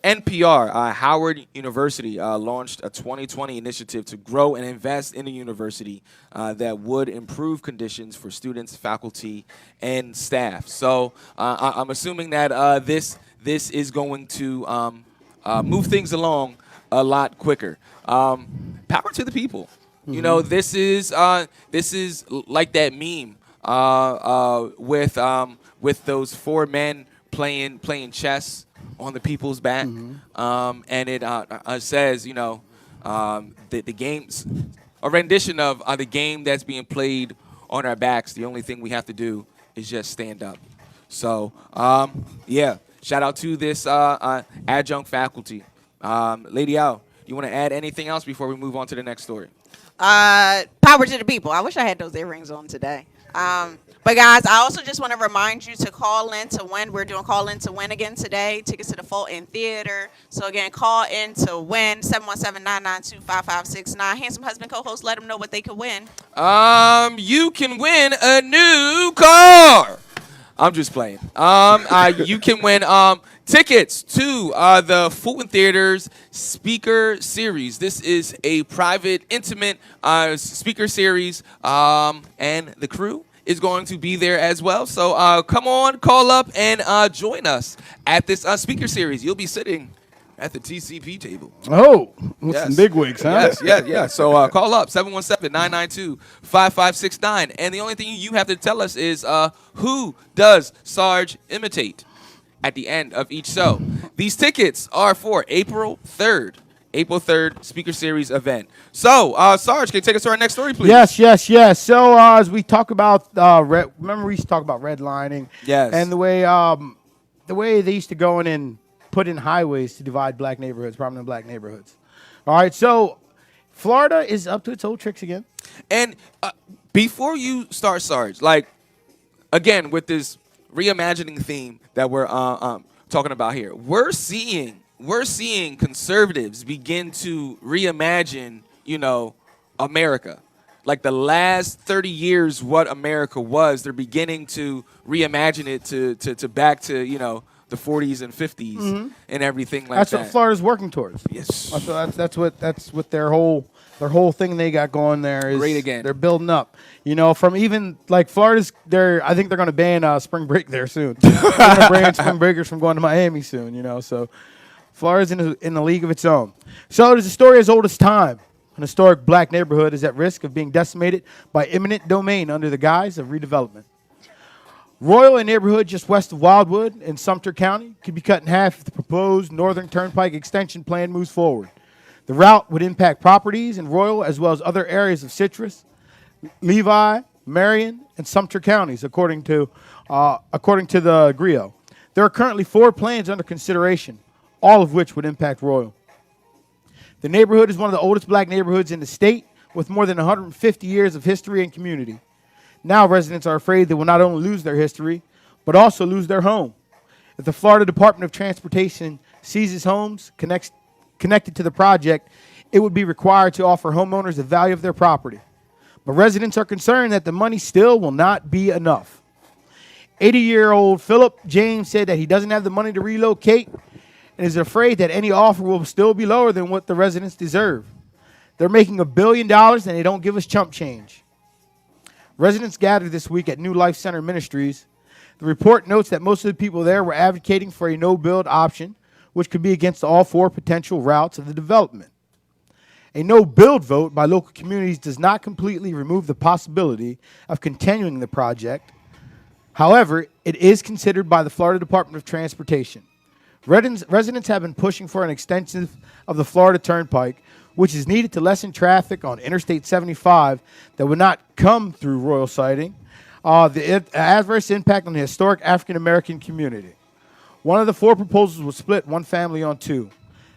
NPR, Howard University launched a 2020 initiative to grow and invest in a university that would improve conditions for students, faculty, and staff. So I'm assuming that this is going to move things along a lot quicker. Power to the people. Mm-hmm. You know, this is like that meme with those four men playing chess on the people's back, and it says, you know, the game's a rendition of the game that's being played on our backs. The only thing we have to do is just stand up. So, yeah, shout out to this adjunct faculty. Lady Al, you want to add anything else before we move on to the next story? Power to the people. I wish I had those earrings on today. But guys, I also just want to remind you to call in to win. We're doing call in to win again today. Tickets to the Fulton Theater. So again, call in to win 717-992-5569. Handsome husband co-host, let them know what they could win. You can win a new car. I'm just playing. You can win tickets to the Fulton Theater's speaker series. This is a private, intimate speaker series, and the crew is going to be there as well. So come on, call up, and join us at this speaker series. You'll be sitting at the TCP table. Oh, with some big wigs, huh? Yes. So call up, 717-992-5569. And the only thing you have to tell us is who does Sarge imitate at the end of each show. These tickets are for April 3rd Speaker Series event. So, Sarge, can you take us to our next story, please? Yes. So, as we talk about, remember we used to talk about redlining? Yes. And the way they used to go in and put in highways to divide prominent black neighborhoods. All right, so Florida is up to its old tricks again. And before you start, Sarge, like, again, with this reimagining theme that we're talking about here, we're seeing conservatives begin to reimagine, you know, America. Like the last 30 years, what America was, they're beginning to reimagine it to back to, you know, the 40s and 50s and everything like that. That's what Florida's working towards. Yes. That's what their whole thing they got going there is. Great again. They're building up. You know, from even like Florida's I think they're going to ban spring break there soon. They're going to ban spring breakers from going to Miami soon, you know. So Florida's in a league of its own. So there's a story as old as time. An historic black neighborhood is at risk of being decimated by eminent domain under the guise of redevelopment. Royal, a neighborhood just west of Wildwood in Sumter County, could be cut in half if the proposed Northern Turnpike extension plan moves forward. The route would impact properties in Royal as well as other areas of Citrus, Levi, Marion, and Sumter counties, according to the GRIO. There are currently 4 plans under consideration, all of which would impact Royal. The neighborhood is one of the oldest black neighborhoods in the state, with more than 150 years of history and community. Now residents are afraid they will not only lose their history, but also lose their home. If the Florida Department of Transportation seizes homes connected to the project, it would be required to offer homeowners the value of their property. But residents are concerned that the money still will not be enough. 80-year-old Philip James said that he doesn't have the money to relocate and is afraid that any offer will still be lower than what the residents deserve. They're making $1 billion and they don't give us chump change. Residents gathered this week at New Life Center Ministries. The report notes that most of the people there were advocating for a no-build option, which could be against all 4 potential routes of the development. A no-build vote by local communities does not completely remove the possibility of continuing the project. However, it is considered by the Florida Department of Transportation. Residents have been pushing for an extension of the Florida Turnpike, which is needed to lessen traffic on Interstate 75 that would not come through Royal Siding, the adverse impact on the historic African-American community. One of the 4 proposals would split one family on 2.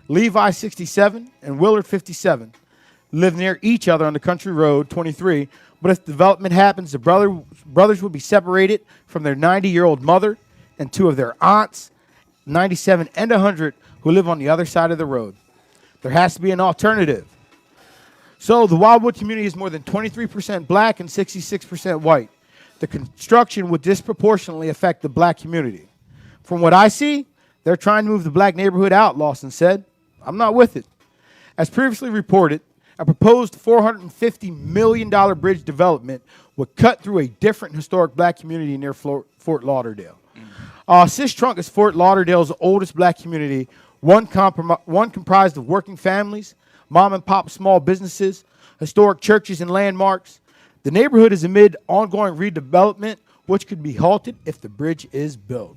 Levi 67 and Willard 57 live near each other on the Country Road 23, but if development happens, the brothers will be separated from their 90-year-old mother and 2 of their aunts, 97 and 100, who live on the other side of the road. There has to be an alternative. So the Wildwood community is more than 23% black and 66% white. The construction would disproportionately affect the black community. From what I see, they're trying to move the black neighborhood out, Lawson said. I'm not with it. As previously reported, a proposed $450 million bridge development would cut through a different historic black community near Fort Lauderdale. Sistrunk is Fort Lauderdale's oldest black community, one comprised of working families, mom and pop small businesses, historic churches and landmarks. The neighborhood is amid ongoing redevelopment, which could be halted if the bridge is built.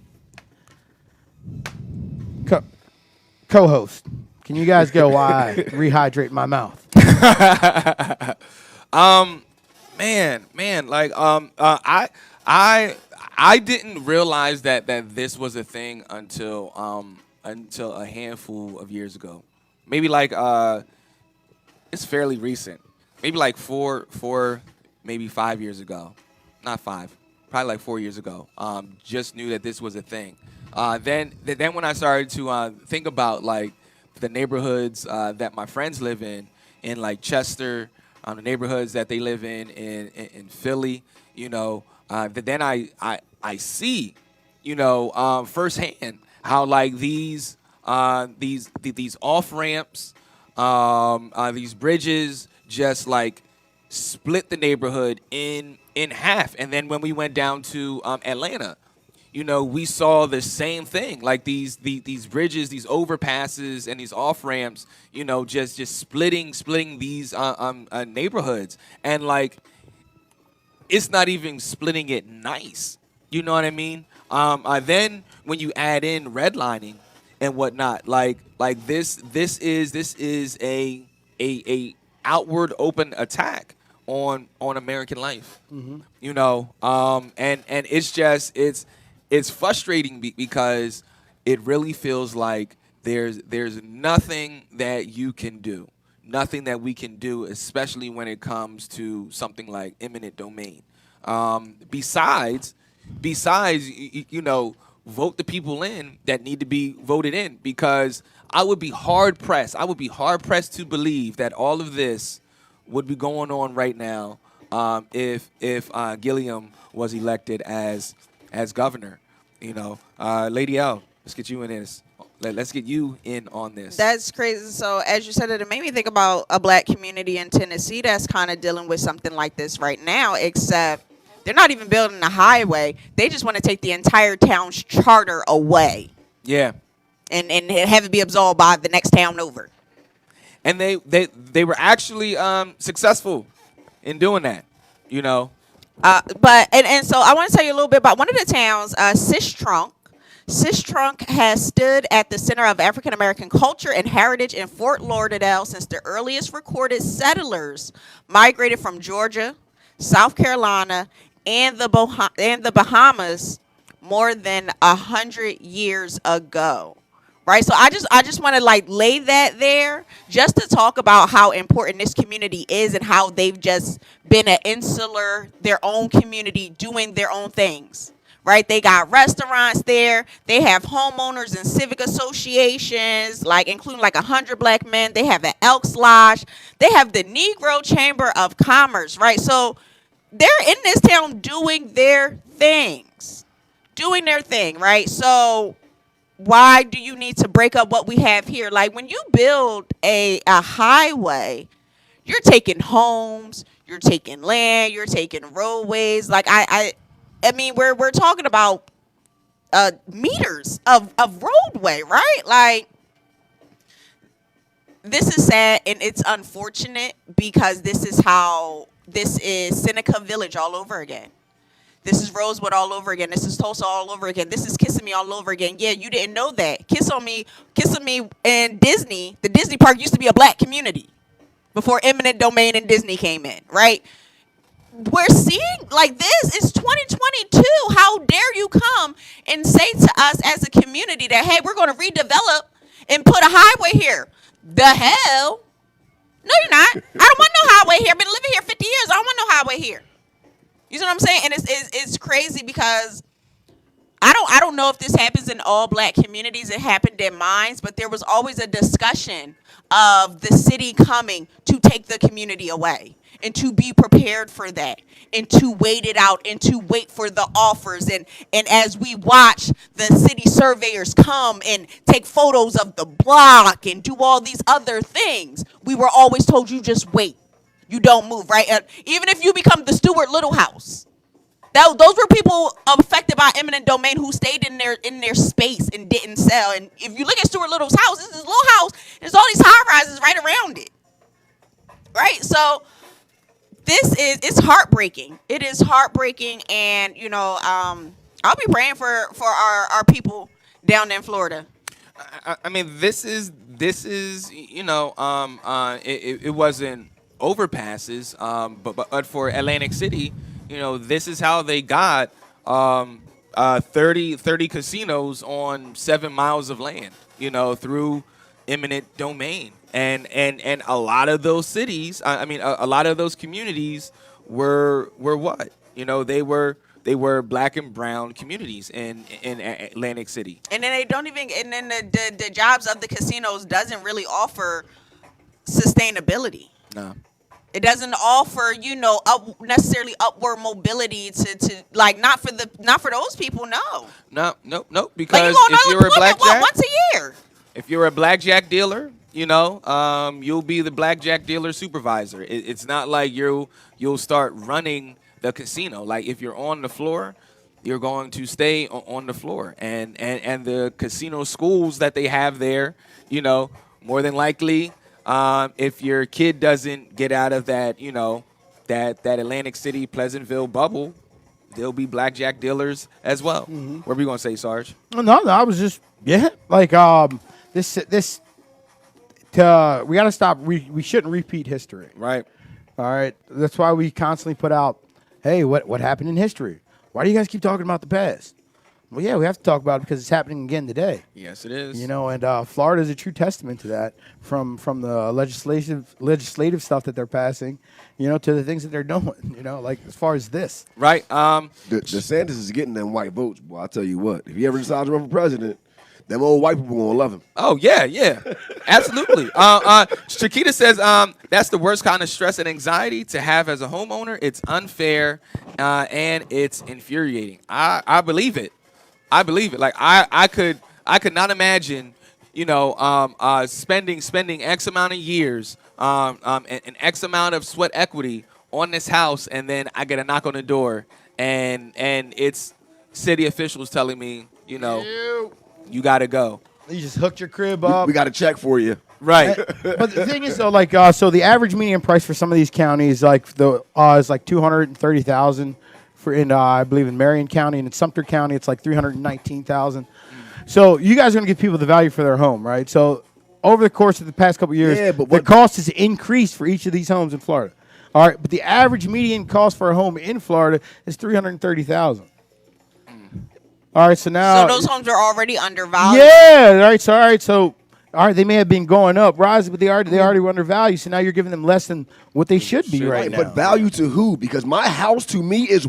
Co-host, can you guys go while I rehydrate my mouth? I didn't realize that this was a thing until a handful of years ago. Maybe it's fairly recent. Maybe like maybe 5 years ago. Not 5, probably like 4 years ago. Just knew that this was a thing. Then when I started to think about like the neighborhoods that my friends live in like Chester, the neighborhoods that they live in Philly, then I see, firsthand how like these off ramps, these bridges just like split the neighborhood in half. And then when we went down to Atlanta, we saw the same thing, like these bridges, these overpasses, and these off ramps, just splitting these neighborhoods, and like it's not even splitting it nice. You know what I mean? Then when you add in redlining and whatnot, like this is a outward open attack on American life. Mm-hmm. And it's frustrating because it really feels like there's nothing that you can do, nothing that we can do, especially when it comes to something like eminent domain. Besides, vote the people in that need to be voted in, because I would be hard pressed to believe that all of this would be going on right now if Gilliam was elected as governor. Lady L, let's get you in this. Let's get you in on this. That's crazy. So as you said it made me think about a black community in Tennessee that's kind of dealing with something like this right now, except they're not even building a highway. They just want to take the entire town's charter away. Yeah. And have it be absorbed by the next town over. And they were actually successful in doing that, But so I want to tell you a little bit about one of the towns, Sistrunk. Sistrunk has stood at the center of African American culture and heritage in Fort Lauderdale since the earliest recorded settlers migrated from Georgia, South Carolina, and the Bahamas more than 100 years ago. Right, so I just want to like lay that there just to talk about how important this community is and how they've just been an insular, their own community doing their own things. Right, they got restaurants there. They have homeowners and civic associations, like including like 100 black men. They have the Elks Lodge. They have the Negro Chamber of Commerce. Right, so they're in this town doing their things, right? So why do you need to break up what we have here? Like when you build a highway, you're taking homes, you're taking land, you're taking roadways. Like I mean, we're talking about meters of roadway, right? Like, this is sad and it's unfortunate because this is Seneca Village all over again. This is Rosewood all over again. This is Tulsa all over again. This is Kissing Me all over again. Yeah, you didn't know that. Kissing Me and Disney, the Disney park used to be a black community before eminent domain and Disney came in, right? We're seeing like this. It's 2022. How dare you come and say to us as a community that, hey, we're going to redevelop and put a highway here? The hell? No, you're not. I don't want no highway here. I've been living here 50 years. I don't want no highway here. You see what I'm saying? And it's crazy because I don't know if this happens in all black communities. It happened in mine, but there was always a discussion of the city coming to take the community away and to be prepared for that and to wait it out and to wait for the offers. And as we watch the city surveyors come and take photos of the block and do all these other things, we were always told, you just wait. You don't move, right? Even if you become the Stuart Little house. Those were people affected by eminent domain who stayed in their space and didn't sell. And if you look at Stuart Little's house, this is his little house. There's all these high rises right around it, right? So it's heartbreaking. It is heartbreaking, and I'll be praying for our people down in Florida. I mean, this is it wasn't overpasses, but for Atlantic City. This is how they got 30 casinos on 7 miles of land, through eminent domain. And a lot of those cities, a lot of those communities were what? They were black and brown communities in Atlantic City. And then the jobs of the casinos doesn't really offer sustainability. No. It doesn't offer, necessarily upward mobility to like not for those people. No. No. Because like if you're a blackjack, once a year. If you're a blackjack dealer, you'll be the blackjack dealer supervisor. It's not like you'll start running the casino. Like if you're on the floor, you're going to stay on the floor. And the casino schools that they have there, more than likely. If your kid doesn't get out of that, that Atlantic City, Pleasantville bubble, there'll be blackjack dealers as well. Mm-hmm. What were you gonna say, Sarge? No, I was just like this. We gotta stop. We shouldn't repeat history. Right. All right. That's why we constantly put out, hey, what happened in history? Why do you guys keep talking about the past? Well, yeah, we have to talk about it because it's happening again today. Yes, it is. And Florida is a true testament to that, from the legislative stuff that they're passing, to the things that they're doing. Like as far as this. Right. DeSantis is getting them white votes. Boy, I'll tell you what. If he ever decides to run for president, them old white people gonna love him. Oh yeah, absolutely. Shakita says that's the worst kind of stress and anxiety to have as a homeowner. It's unfair and it's infuriating. I believe it. Like I could not imagine, spending X amount of years, an X amount of sweat equity on this house, and then I get a knock on the door, and it's city officials telling me, you got to go. You just hooked your crib up. We got a check for you. Right. But the thing is, though, so the average median price for some of these counties, is like $230,000. I believe in Marion County, and in Sumter County, it's like $319,000. So you guys are going to give people the value for their home, right? So over the course of the past couple of years, the cost has increased for each of these homes in Florida. All right, but the average median cost for a home in Florida is $330,000. All right, so now those homes are already undervalued. Yeah, all right, they may have been going up, rising, but they already were undervalued. So now you're giving them less than what they should be right now. But value to who? Because my house to me is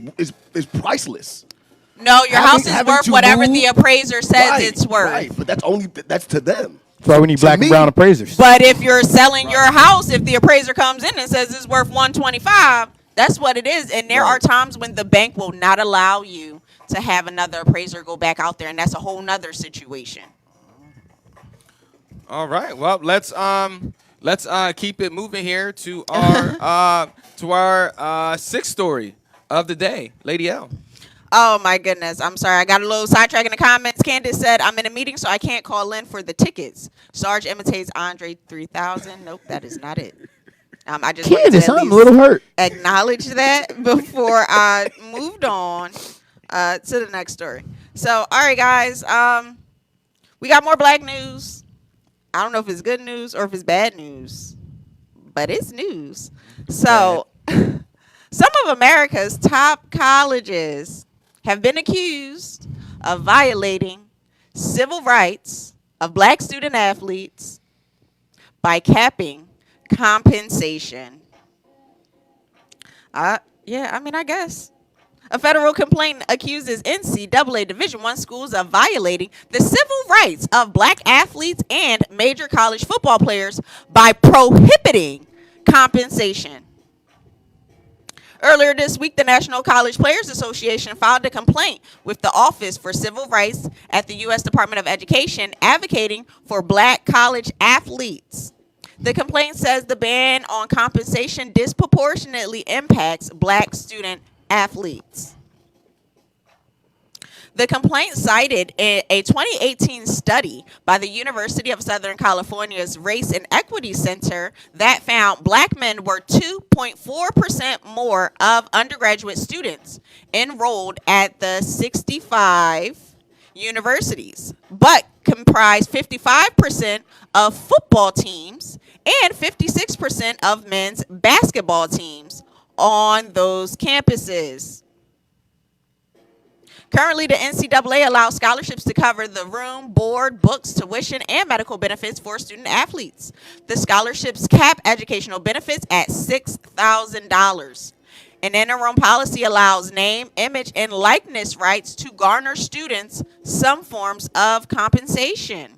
priceless. No, your house is worth whatever the appraiser says it's worth. Right, but that's to them. That's why we need black and brown appraisers. But if you're selling your house, if the appraiser comes in and says it's worth $125, that's what it is. And there are times when the bank will not allow you to have another appraiser go back out there, and that's a whole nother situation. All right. Well, let's keep it moving here to our sixth story of the day, Lady L. Oh my goodness. I'm sorry. I got a little sidetrack in the comments. Candace said, I'm in a meeting, so I can't call in for the tickets. Sarge imitates Andre 3000. Nope, that is not it. I just wanted Candace, to at I'm a least little hurt. acknowledge that before I moved on to the next story. So, all right, guys. We got more black news. I don't know if it's good news or if it's bad news, but it's news. So, some of America's top colleges have been accused of violating civil rights of black student athletes by capping compensation. Yeah, I mean, I guess. A federal complaint accuses NCAA Division I schools of violating the civil rights of black athletes and major college football players by prohibiting compensation. Earlier this week, the National College Players Association filed a complaint with the Office for Civil Rights at the U.S. Department of Education advocating for black college athletes. The complaint says the ban on compensation disproportionately impacts black student athletes. The complaint cited a 2018 study by the University of Southern California's Race and Equity Center that found black men were 2.4% more of undergraduate students enrolled at the 65 universities, but comprised 55% of football teams and 56% of men's basketball teams on those campuses. Currently, the NCAA allows scholarships to cover the room, board, books, tuition, and medical benefits for student athletes. The scholarships cap educational benefits at $6,000. An interim policy allows name, image, and likeness rights to garner students some forms of compensation.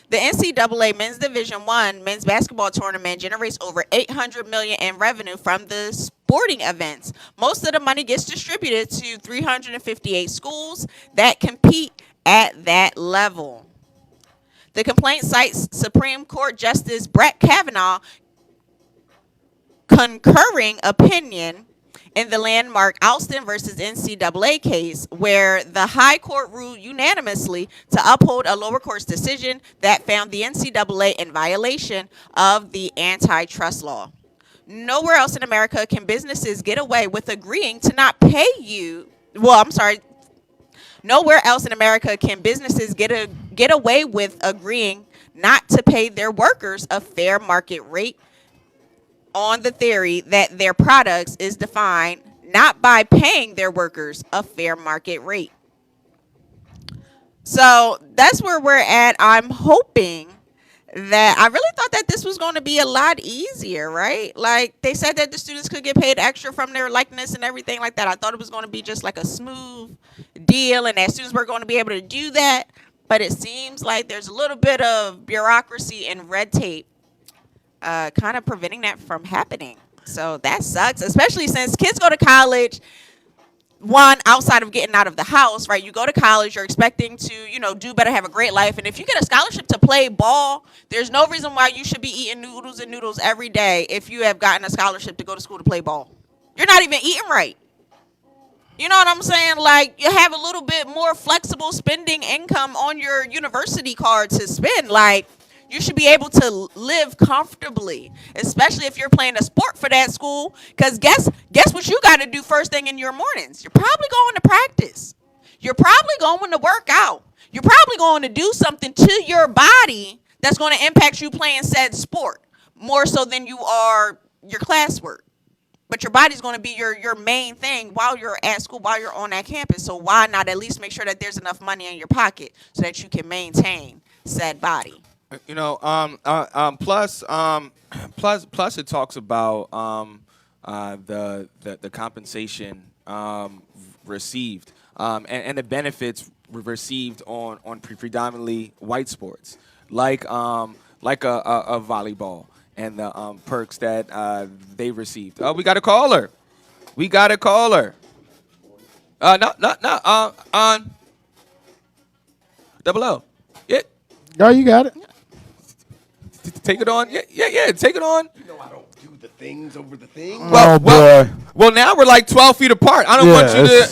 The NCAA Men's Division I men's basketball tournament generates over $800 million in revenue from the sporting events. Most of the money gets distributed to 358 schools that compete at that level. The complaint cites Supreme Court Justice Brett Kavanaugh concurring opinion in the landmark Alston versus NCAA case, where the high court ruled unanimously to uphold a lower court's decision that found the NCAA in violation of the antitrust law. Nowhere else in America can businesses get away with agreeing to not pay you. Nowhere else in America can businesses get away with agreeing not to pay their workers a fair market rate on the theory that their products is defined not by paying their workers a fair market rate. So that's where we're at. I'm hoping that I really thought that this was going to be a lot easier, right? Like they said that the students could get paid extra from their likeness and everything like that. I thought it was going to be just like a smooth deal and that students were going to be able to do that. But it seems like there's a little bit of bureaucracy and red tape kind of preventing that from happening. So that sucks, especially since kids go to college, one, outside of getting out of the house, right? You go to college, you're expecting to, do better, have a great life. And if you get a scholarship to play ball, there's no reason why you should be eating noodles and noodles every day if you have gotten a scholarship to go to school to play ball. You're not even eating right. You know what I'm saying? Like, you have a little bit more flexible spending income on your university card to spend. Like, you should be able to live comfortably, especially if you're playing a sport for that school. Because guess what you got to do first thing in your mornings? You're probably going to practice. You're probably going to work out. You're probably going to do something to your body that's going to impact you playing said sport more so than you are your classwork. But your body's going to be your main thing while you're at school, while you're on that campus. So why not at least make sure that there's enough money in your pocket so that you can maintain said body? Plus it talks about the compensation received and the benefits received on predominantly white sports, like a volleyball and the perks that they received. Oh, we got a caller. On double O. Yeah. Oh, you got it. Take it on. Yeah. Take it on. I don't do the things over the things. Well, now we're like 12 feet apart. I don't want you to.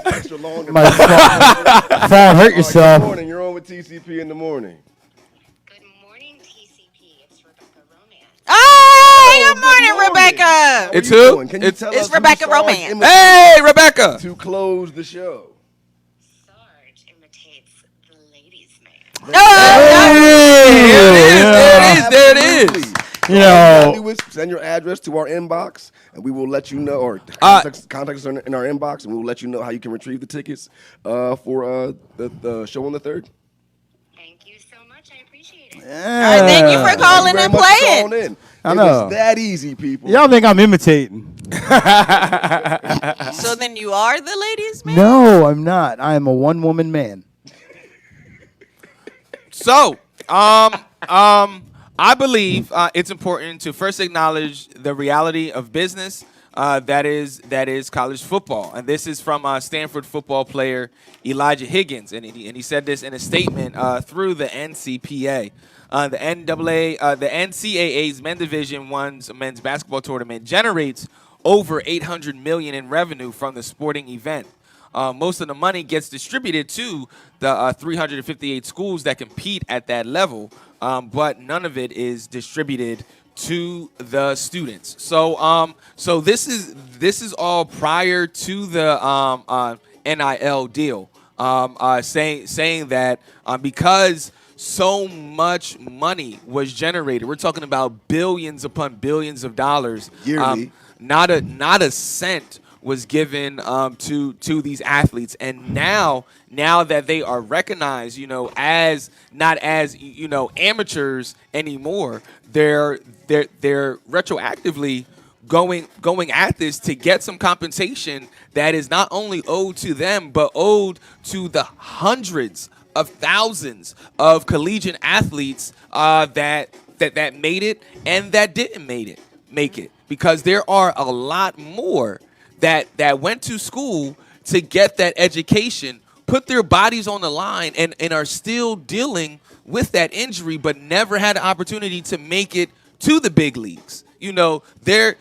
Extra long and Might fall, hurt yourself. Good morning. You're on with TCP in the morning. Hey, good morning, Rebecca. It's who? Doing? Can you tell us It's Rebecca who Sarge Romance. imitates Hey, Rebecca. to close the show? Sarge imitates the ladies' man. There it is. You know, send your address to our inbox, and we will let you know, or contact us in our inbox, and we will let you know how you can retrieve the tickets for the show on the 3rd. Thank you so much. I appreciate it. All right, thank you for calling and playing. I know. It's that easy, people. Y'all think I'm imitating? So then you are the ladies' man? No, I'm not. I am a one-woman man. So, I believe it's important to first acknowledge the reality of business that is college football, and this is from Stanford football player Elijah Higgins, and he said this in a statement through the NCPA. The NCAA's men's division one's men's basketball tournament generates over $800 million in revenue from the sporting event. Most of the money gets distributed to the 358 schools that compete at that level, but none of it is distributed to the students. So, so this is all prior to the NIL deal, saying that because so much money was generated, we're talking about billions upon billions of dollars yearly. Not a cent was given to these athletes, and now that they are recognized, as not as amateurs anymore, they're retroactively going at this to get some compensation that is not only owed to them but owed to the hundreds of thousands of collegiate athletes that made it and that didn't make it, because there are a lot more that went to school to get that education, put their bodies on the line, and are still dealing with that injury, but never had an opportunity to make it to the big leagues. They're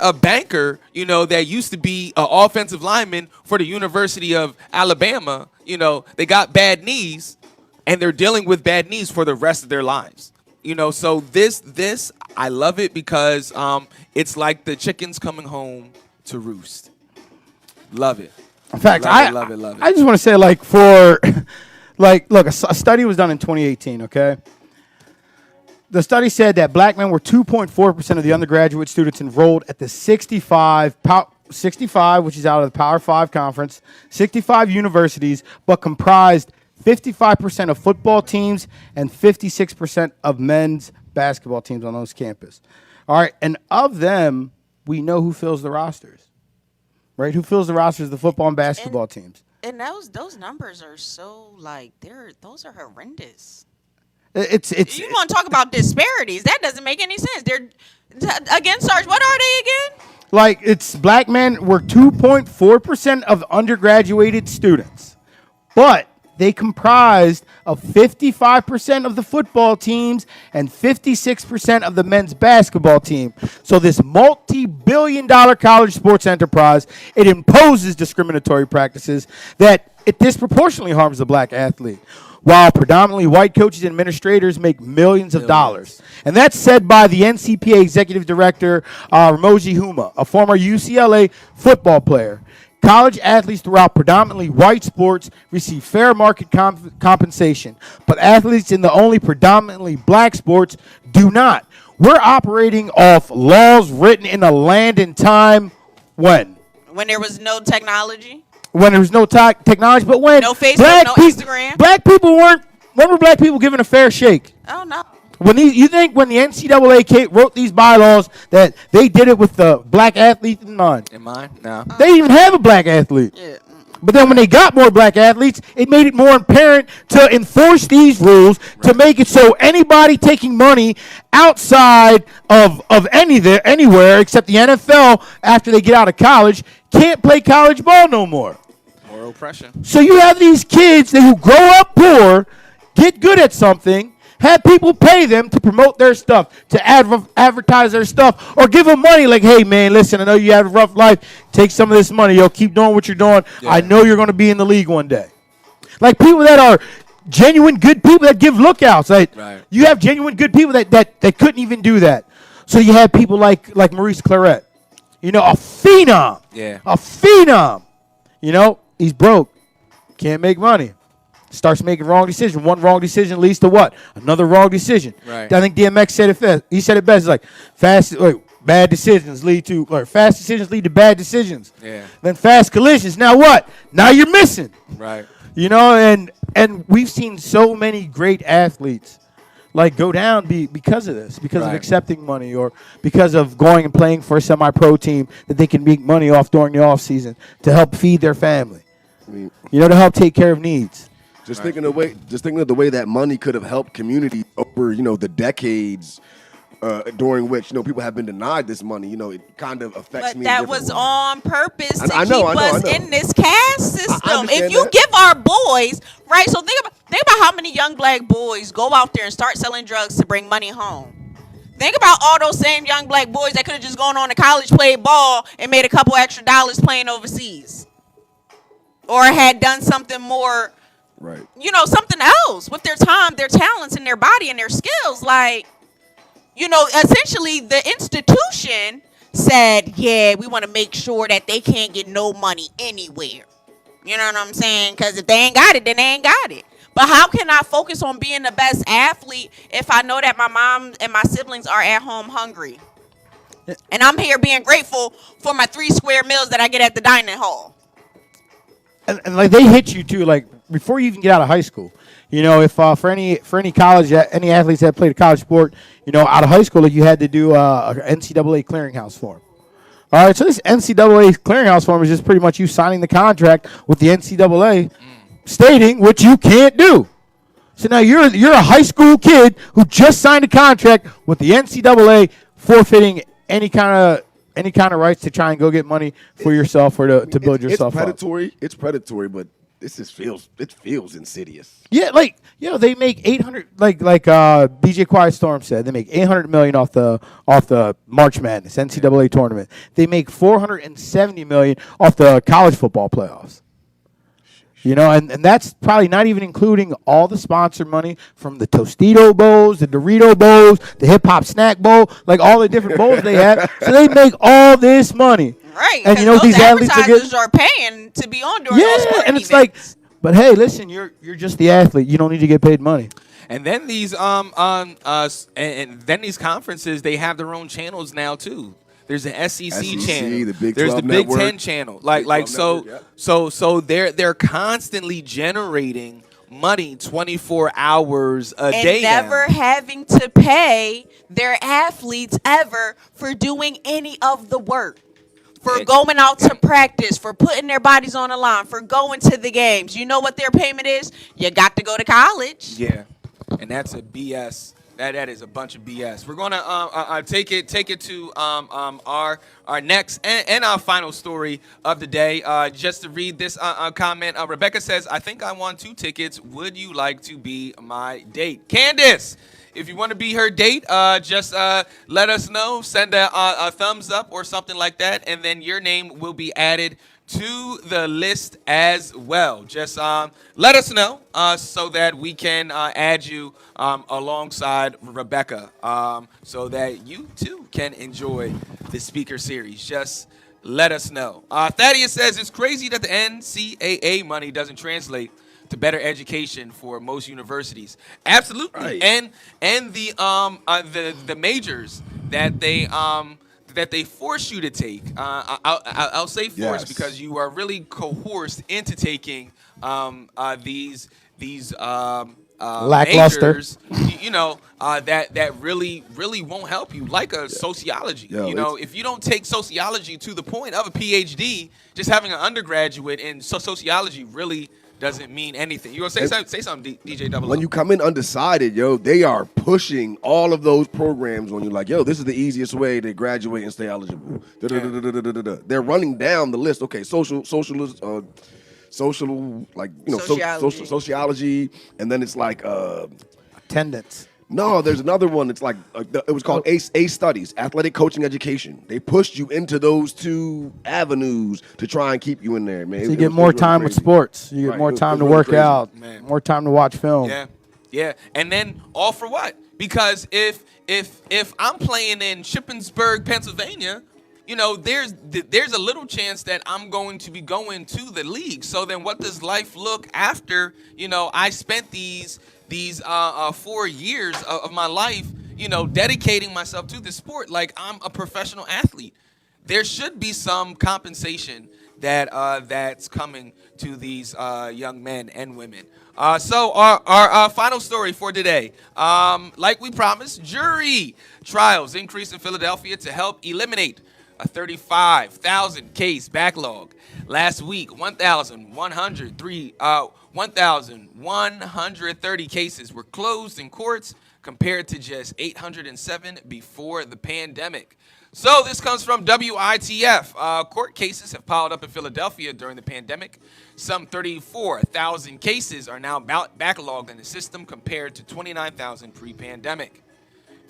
a banker, that used to be an offensive lineman for the University of Alabama. They got bad knees, and they're dealing with bad knees for the rest of their lives. So this I love it because it's like the chickens coming home to roost. Love it. In fact, love it. I just want to say, look, a study was done in 2018, okay? The study said that black men were 2.4% of the undergraduate students enrolled at the 65, which is out of the Power 5 conference, 65 universities, but comprised 55% of football teams and 56% of men's basketball teams on those campuses. All right, and of them, we know who fills the rosters, right? Who fills the rosters of the football and basketball teams. And those numbers are so, those are horrendous. It's you want to talk about disparities? That doesn't make any sense. They're again, Sarge. What are they again? Like, it's black men were 2.4% of undergraduated students, but they comprised of 55% of the football teams and 56% of the men's basketball team. So this multi-billion-dollar college sports enterprise, it imposes discriminatory practices that it disproportionately harms the black athlete, while predominantly white coaches and administrators make millions of dollars. And that's said by the NCPA executive director, Ramoji Huma, a former UCLA football player. College athletes throughout predominantly white sports receive fair market compensation, but athletes in the only predominantly black sports do not. We're operating off laws written in a land and time when there was no technology? When there was no technology, but when no Facebook, no Instagram. When were black people given a fair shake? Oh, no. You think when the NCAA wrote these bylaws that they did it with the black athlete in mind? In mind? No. They didn't even have a black athlete. Yeah. But then when they got more black athletes, it made it more apparent to enforce these rules to make it so anybody taking money outside of anywhere except the NFL after they get out of college can't play college ball no more. More oppression. So you have these kids who grow up poor, get good at something, Have people pay them to promote their stuff, to advertise their stuff, or give them money like, hey, man, listen, I know you have a rough life. Take some of this money. Yo, keep doing what you're doing. Yeah. I know you're going to be in the league one day. Like people that are genuine good people that give lookouts. Like you have genuine good people that couldn't even do that. So you have people like Maurice Claret. You know, a phenom. Yeah. A phenom. You know, he's broke. Can't make money. Starts making wrong decisions. One wrong decision leads to what? Another wrong decision. Right. I think DMX said it best. He said it best. It's like bad decisions lead to fast decisions lead to bad decisions. Yeah. Then fast collisions. Now what? Now you're missing. Right. You know, and we've seen so many great athletes like go down because of this, because of accepting money or because of going and playing for a semi-pro team that they can make money off during the off season to help feed their family. I mean, you know, to help take care of needs. Just thinking of the way that money could have helped community over, the decades during which, people have been denied this money. It kind of affects me. But that was on purpose to I know. keep us in this caste system. If you that. give our boys, right? So think about how many young black boys go out there and start selling drugs to bring money home. Think about all those same young black boys that could have just gone on to college, played ball, and made a couple extra dollars playing overseas, or had done something more. Right. Something else with their time, their talents, and their body and their skills. Like, essentially the institution said, yeah, we want to make sure that they can't get no money anywhere. You know what I'm saying? Because if they ain't got it, then they ain't got it. But how can I focus on being the best athlete if I know that my mom and my siblings are at home hungry? And I'm here being grateful for my 3 square meals that I get at the dining hall. And like they hit you too, like before you even get out of high school. If for any college, any athletes that played a college sport, out of high school, like you had to do a NCAA clearinghouse form. All right, so this NCAA clearinghouse form is just pretty much you signing the contract with the NCAA, stating what you can't do. So now you're a high school kid who just signed a contract with the NCAA, forfeiting any kind of rights to try and go get money for yourself or to build yourself up. It's predatory, but this feels insidious. Yeah, they make 800 like BJ Quiet Storm said, they make 800 million off the March Madness NCAA tournament. They make 470 million off the college football playoffs. And that's probably not even including all the sponsor money from the Tostito Bowls, the Dorito Bowls, the Hip Hop Snack Bowl, like all the different bowls they have. So they make all this money. Right. And those these athletes are paying to be on during those sporting and it's events. but hey, listen, you're just the athlete. You don't need to get paid money. And then these these conferences, they have their own channels now too. There's an SEC channel. There's the Big Network. Ten channel. So they're constantly generating money 24 hours a day. And never having to pay their athletes ever for doing any of the work. For going out to practice, for putting their bodies on the line, for going to the games. You know what their payment is? You got to go to college. Yeah, and that's a BS. That is a bunch of BS. We're gonna take it to our next and our final story of the day. Just to read this comment, Rebecca says, "I think I won 2 tickets. Would you like to be my date?" Candace, if you want to be her date, just let us know. Send a thumbs up or something like that, and then your name will be added to the list as well. Just let us know so that we can add you alongside Rebecca so that you too can enjoy the speaker series. Just let us know. Thaddeus says it's crazy that the NCAA money doesn't translate to better education for most universities. Absolutely. Right. And the majors that they force you to take. I'll say force because you are really coerced into taking these lackluster majors, that really won't help you, like sociology. If you don't take sociology to the point of a PhD, just having an undergraduate in sociology really doesn't mean anything. You gonna say something, DJ Double O? When you come in undecided, they are pushing all of those programs on you. Like, this is the easiest way to graduate and stay eligible. They're running down the list. Okay, sociology, Sociology. sociology, and then it's like attendance. No, there's another one. It's like it was called ACE Studies, Athletic Coaching Education. They pushed you into those two avenues to try and keep you in there, man. So you get more time with sports. You get more time to work out, more time to watch film. Yeah. And then all for what? Because if I'm playing in Shippensburg, Pennsylvania, you know, there's a little chance that I'm going to be going to the league. So then what does life look after, you know, I spent these 4 years of my life, you know, dedicating myself to this sport like I'm a professional athlete? There should be some compensation that's coming to these young men and women. So our final story for today, like we promised, jury trials increase in Philadelphia to help eliminate a 35,000 case backlog. Last week, 1,130 cases were closed in courts compared to just 807 before the pandemic. So this comes from WITF. Court cases have piled up in Philadelphia during the pandemic. Some 34,000 cases are now backlogged in the system compared to 29,000 pre-pandemic.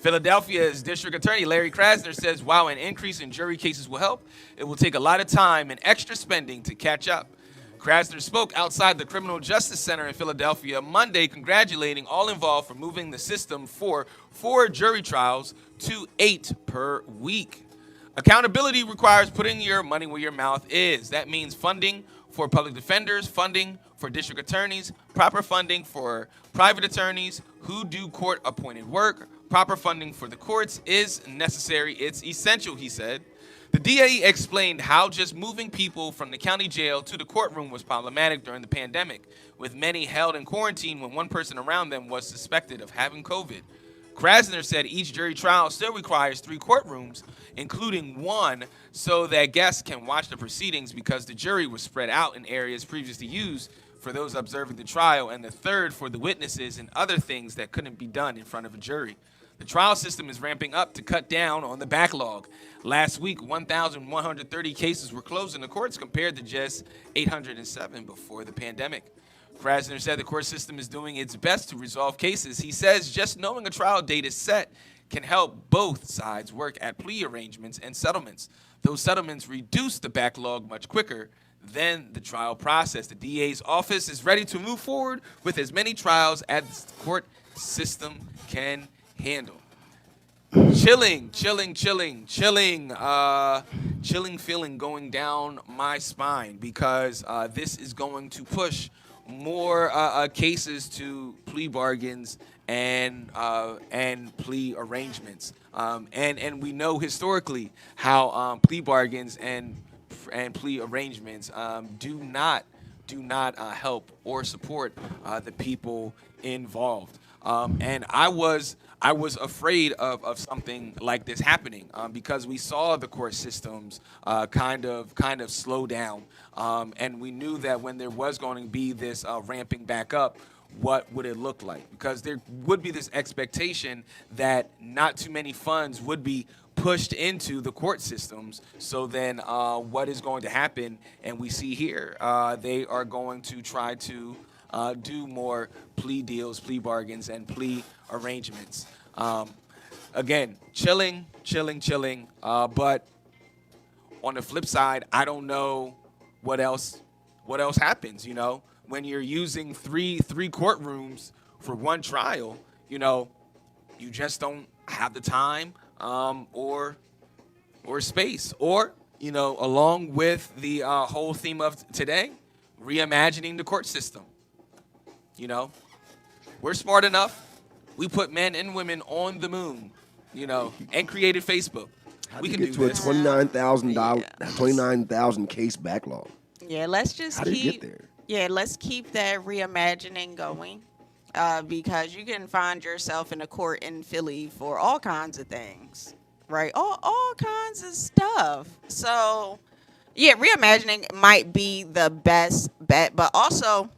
Philadelphia's District Attorney Larry Krasner says while an increase in jury cases will help, it will take a lot of time and extra spending to catch up. Krasner spoke outside the Criminal Justice Center in Philadelphia Monday, congratulating all involved for moving the system for 4 jury trials to 8 per week. Accountability requires putting your money where your mouth is. That means funding for public defenders, funding for district attorneys, proper funding for private attorneys who do court-appointed work. Proper funding for the courts is necessary. It's essential, he said. The DA explained how just moving people from the county jail to the courtroom was problematic during the pandemic, with many held in quarantine when one person around them was suspected of having COVID. Krasner said each jury trial still requires 3 courtrooms, including one so that guests can watch the proceedings because the jury was spread out in areas previously used for those observing the trial, and the third for the witnesses and other things that couldn't be done in front of a jury. The trial system is ramping up to cut down on the backlog. Last week, 1,130 cases were closed in the courts compared to just 807 before the pandemic. Krasner said the court system is doing its best to resolve cases. He says just knowing a trial date is set can help both sides work at plea arrangements and settlements. Those settlements reduce the backlog much quicker than the trial process. The DA's office is ready to move forward with as many trials as the court system can handle. Chilling feeling going down my spine because this is going to push more cases to plea bargains and plea arrangements. And we know historically how plea bargains and plea arrangements do not help or support the people involved. And I was afraid of something like this happening because we saw the court systems kind of slow down, and we knew that when there was going to be this ramping back up, what would it look like? Because there would be this expectation that not too many funds would be pushed into the court systems. So then what is going to happen? And we see here they are going to try to do more plea deals, plea bargains, and plea arrangements. Again, chilling. But on the flip side, I don't know what else happens. You know, when you're using three courtrooms for one trial, you know, you just don't have the time or space, or you know, along with the whole theme of today, reimagining the court system. You know, we're smart enough. We put men and women on the moon, you know, and created Facebook. We can get do to this. a $29,000 case backlog. Yeah, let's just How did you get there? Yeah, let's keep that reimagining going, because you can find yourself in a court in Philly for all kinds of things, right? All kinds of stuff. So, yeah, reimagining might be the best bet, but also,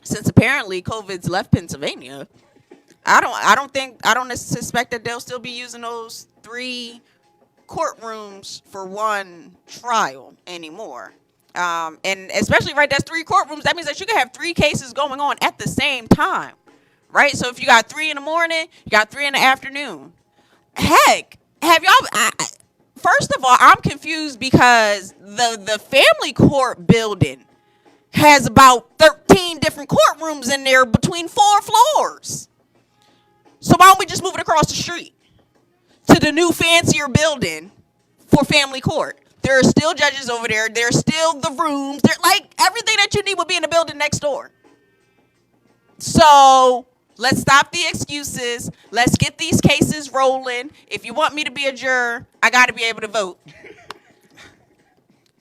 since apparently COVID's left Pennsylvania, I don't suspect that they'll still be using those 3 courtrooms for one trial anymore. And especially, right, that's 3 courtrooms. That means that you can have 3 cases going on at the same time, right? So if you got 3 in the morning, you got 3 in the afternoon. Heck, have y'all? First of all, I'm confused because the family court building has about 13 different courtrooms in there between 4 floors. So why don't we just move it across the street to the new fancier building for family court? There are still judges over there. There's still the rooms. They're like everything that you need would be in the building next door. So let's stop the excuses. Let's get these cases rolling. If you want me to be a juror, I got to be able to vote.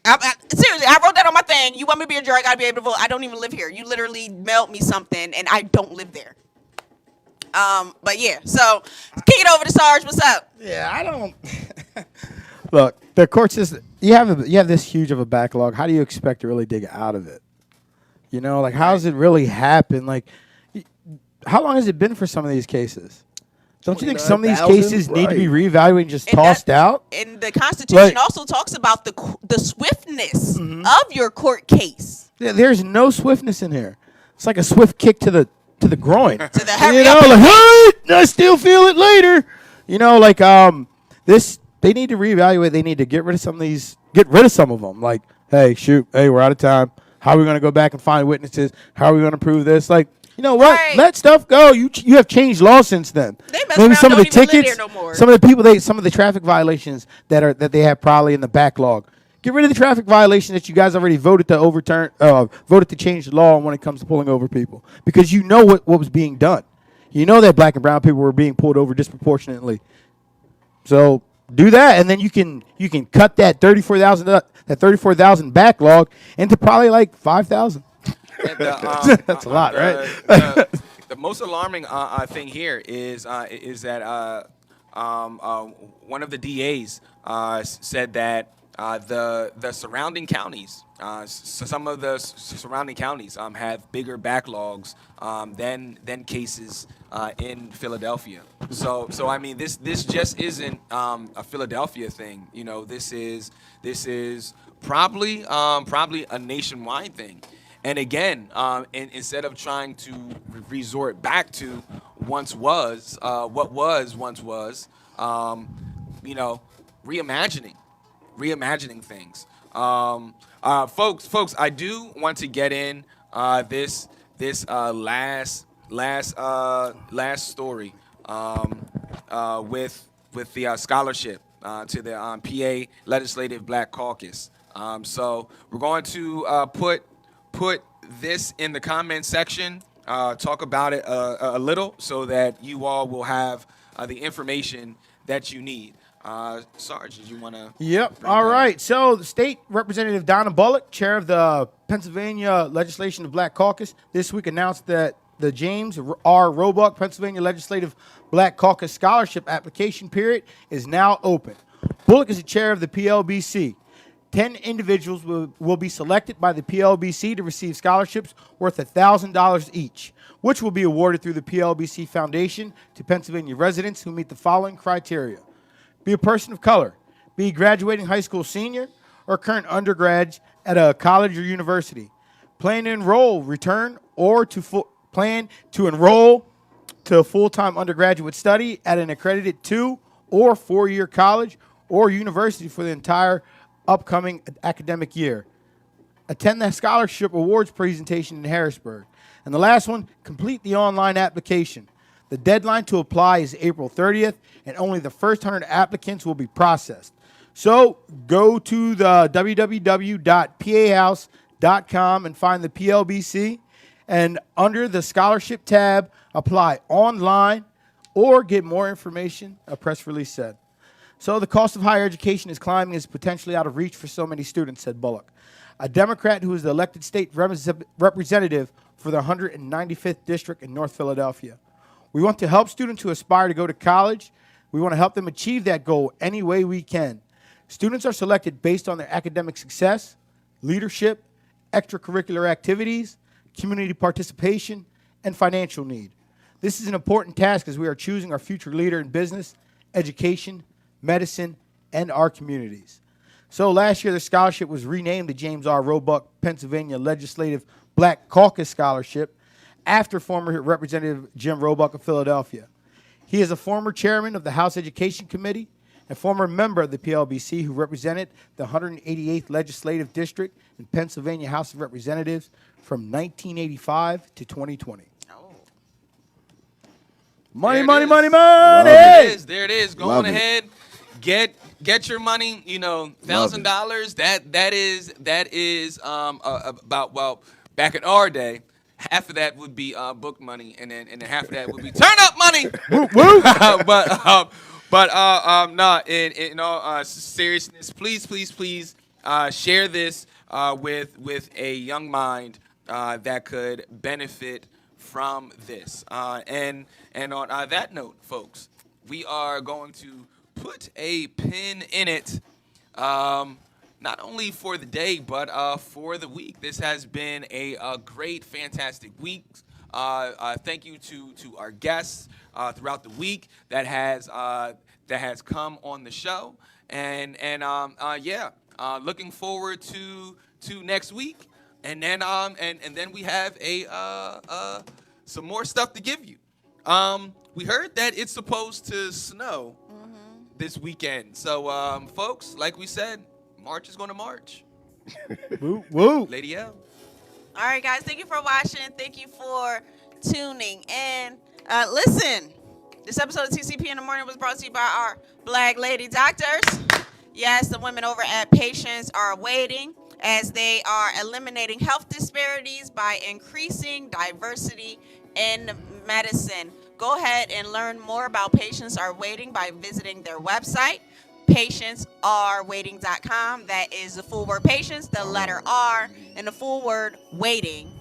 Seriously, I wrote that on my thing. You want me to be a juror, I got to be able to vote. I don't even live here. You literally mailed me something, and I don't live there. But yeah, so kick it over to Sarge. What's up? Yeah, I don't. Look, the court system. You have this huge of a backlog. How do you expect to really dig out of it? You know, like how does it really happen? Like, how long has it been for some of these cases? Don't you think some of these cases need to be reevaluated and just tossed out? And the Constitution also talks about the swiftness of your court case. Yeah, there's no swiftness in here. It's like a swift kick to the groin. To the hurry you know, like, hey, I still feel it later. You know, like this. They need to reevaluate. They need to get rid of some of them. Like, hey, we're out of time. How are we going to go back and find witnesses? How are we going to prove this? Like, you know what? Right. Let stuff go. You have changed law since then. Maybe some of the tickets, some of the people, some of the traffic violations that they have probably in the backlog. Get rid of the traffic violation that you guys already voted to change the law when it comes to pulling over people, because you know what was being done. You know that black and brown people were being pulled over disproportionately. So do that, and then you can cut that 34,000 backlog into probably like 5,000. That's a lot, right? The most alarming thing here is that one of the DAs said that the surrounding counties, some of the surrounding counties have bigger backlogs than cases in Philadelphia. So I mean, this just isn't a Philadelphia thing. You know, this is probably a nationwide thing. And again, instead of trying to resort back to what once was, you know, reimagining things. Folks, I do want to get in this last story with the scholarship to the PA Legislative Black Caucus. So we're going to put this in the comment section, talk about it a little, so that you all will have the information that you need. Sarge, did you want to? Yep. All right. So the State Representative Donna Bullock, chair of the Pennsylvania Legislative Black Caucus, this week announced that the James R. Roebuck Pennsylvania Legislative Black Caucus Scholarship application period is now open. Bullock is the chair of the PLBC. 10 individuals will be selected by the PLBC to receive scholarships worth $1,000 each, which will be awarded through the PLBC Foundation to Pennsylvania residents who meet the following criteria. Be a person of color, be a graduating high school senior or current undergrad at a college or university, plan to enroll, return, or plan to enroll to a full-time undergraduate study at an accredited 2- or 4-year college or university for the entire upcoming academic year. Attend the scholarship awards presentation in Harrisburg. And the last one, complete the online application. The deadline to apply is April 30th, and only the first 100 applicants will be processed. So go to the www.pahouse.com and find the PLBC, and under the scholarship tab, apply online or get more information, a press release said. So the cost of higher education is climbing and is potentially out of reach for so many students, said Bullock, a Democrat who is the elected state representative for the 195th District in North Philadelphia. We want to help students who aspire to go to college. We want to help them achieve that goal any way we can. Students are selected based on their academic success, leadership, extracurricular activities, community participation, and financial need. This is an important task as we are choosing our future leader in business, education, medicine, and our communities. So last year, the scholarship was renamed the James R. Roebuck Pennsylvania Legislative Black Caucus Scholarship after former Representative Jim Roebuck of Philadelphia. He is a former chairman of the House Education Committee and former member of the PLBC who represented the 188th Legislative District in Pennsylvania House of Representatives from 1985 to 2020. Money, money, money, money. There it is. There it is. Go Love on it. ahead. Get your money. You know, $1,000. That is about, well, back in our day, half of that would be book money, and then half of that would be turn up money. No. In all seriousness, please share this with a young mind that could benefit from this. And on that note, folks, we are going to put a pin in it, not only for the day, but for the week. This has been a great, fantastic week. Thank you to our guests throughout the week that has come on the show, and looking forward to next week, and then we have some more stuff to give you. We heard that it's supposed to snow this weekend. So, folks, like we said, March is going to march. Woo, woo. Lady L. All right, guys. Thank you for watching. Thank you for tuning in. Listen, this episode of TCP in the Morning was brought to you by our Black Lady Doctors. Yes, the women over at Patients are waiting as they are eliminating health disparities by increasing diversity in medicine. Go ahead and learn more about Patients Are Waiting by visiting their website, patientsarewaiting.com. That is the full word patients, the letter R, and the full word waiting.com.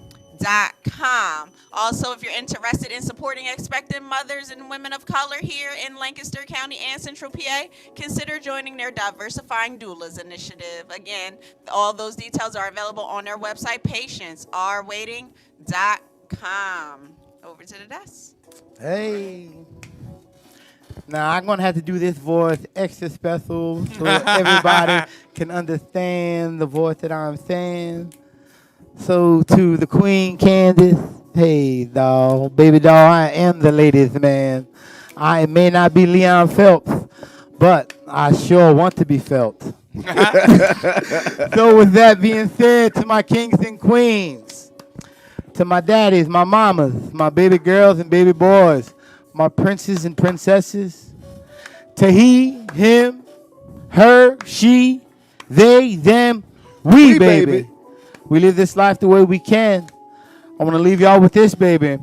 Also, if you're interested in supporting expectant mothers and women of color here in Lancaster County and Central PA, consider joining their Diversifying Doulas initiative. Again, all those details are available on their website, patientsarewaiting.com. Over to the desk. Hey. Now, I'm going to have to do this voice extra special so everybody can understand the voice that I'm saying. So, to the Queen Candace, hey, doll, baby doll, I am the ladies' man. I may not be Leon Phelps, but I sure want to be felt. So, with that being said, to my kings and queens, to my daddies, my mamas, my baby girls and baby boys, my princes and princesses, to he, him, her, she, they, them, we, baby. We live this life the way we can. I want to leave y'all with this, baby.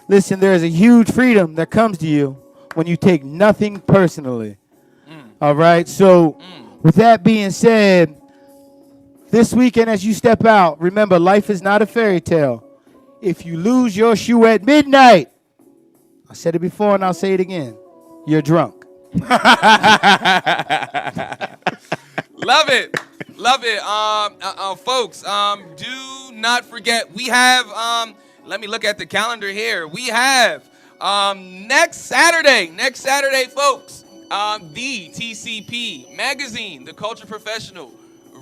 Listen, there is a huge freedom that comes to you when you take nothing personally. All right? So, with that being said, this weekend as you step out, remember, life is not a fairy tale. If you lose your shoe at midnight, I said it before and I'll say it again, you're drunk. Love it. Folks, do not forget, we have, let me look at the calendar here. We have next Saturday, folks, the TCP magazine, The Culture Professional,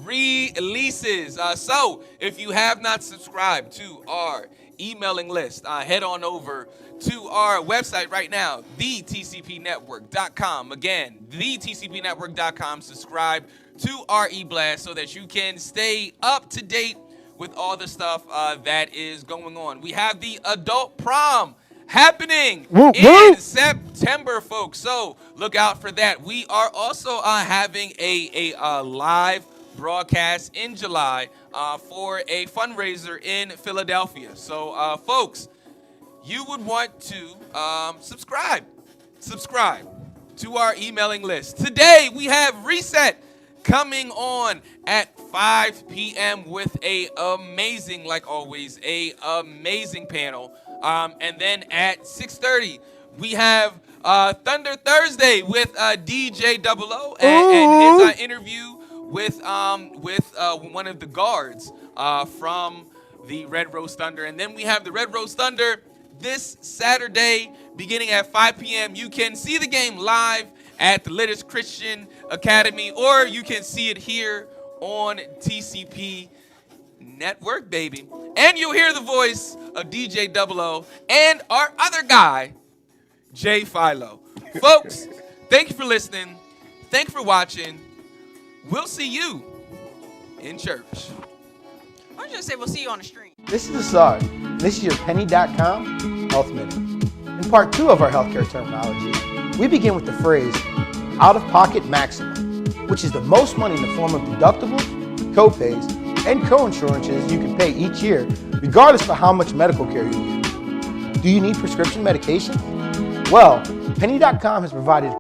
releases. So if you have not subscribed to our emailing list, head on over to our website right now, thetcpnetwork.com. Again, thetcpnetwork.com. Subscribe to our e-blast so that you can stay up to date with all the stuff that is going on. We have the adult prom happening in September, folks. So look out for that. We are also having a live broadcast in July for a fundraiser in Philadelphia. So, folks, you would want to subscribe to our emailing list. Today, we have Reset coming on at 5 p.m. with a amazing, like always, a amazing panel. And then at 6:30, we have Thunder Thursday with DJ Double O and his interview with one of the guards from the Red Rose Thunder. And then we have the Red Rose Thunder this Saturday beginning at 5 p.m. You can see the game live at the Littis Christian Academy, or you can see it here on TCP Network, baby. And you'll hear the voice of DJ Double O and our other guy, Jay Philo. Folks, thank you for listening. Thank you for watching. We'll see you in church. I was just say we'll see you on the stream. This is Asad. This is your Penny.com Health Minute. In part 2 of our healthcare terminology, we begin with the phrase out-of-pocket maximum, which is the most money in the form of deductibles, co-pays, and co-insurances you can pay each year, regardless of how much medical care you need. Do you need prescription medication? Well, Penny.com has provided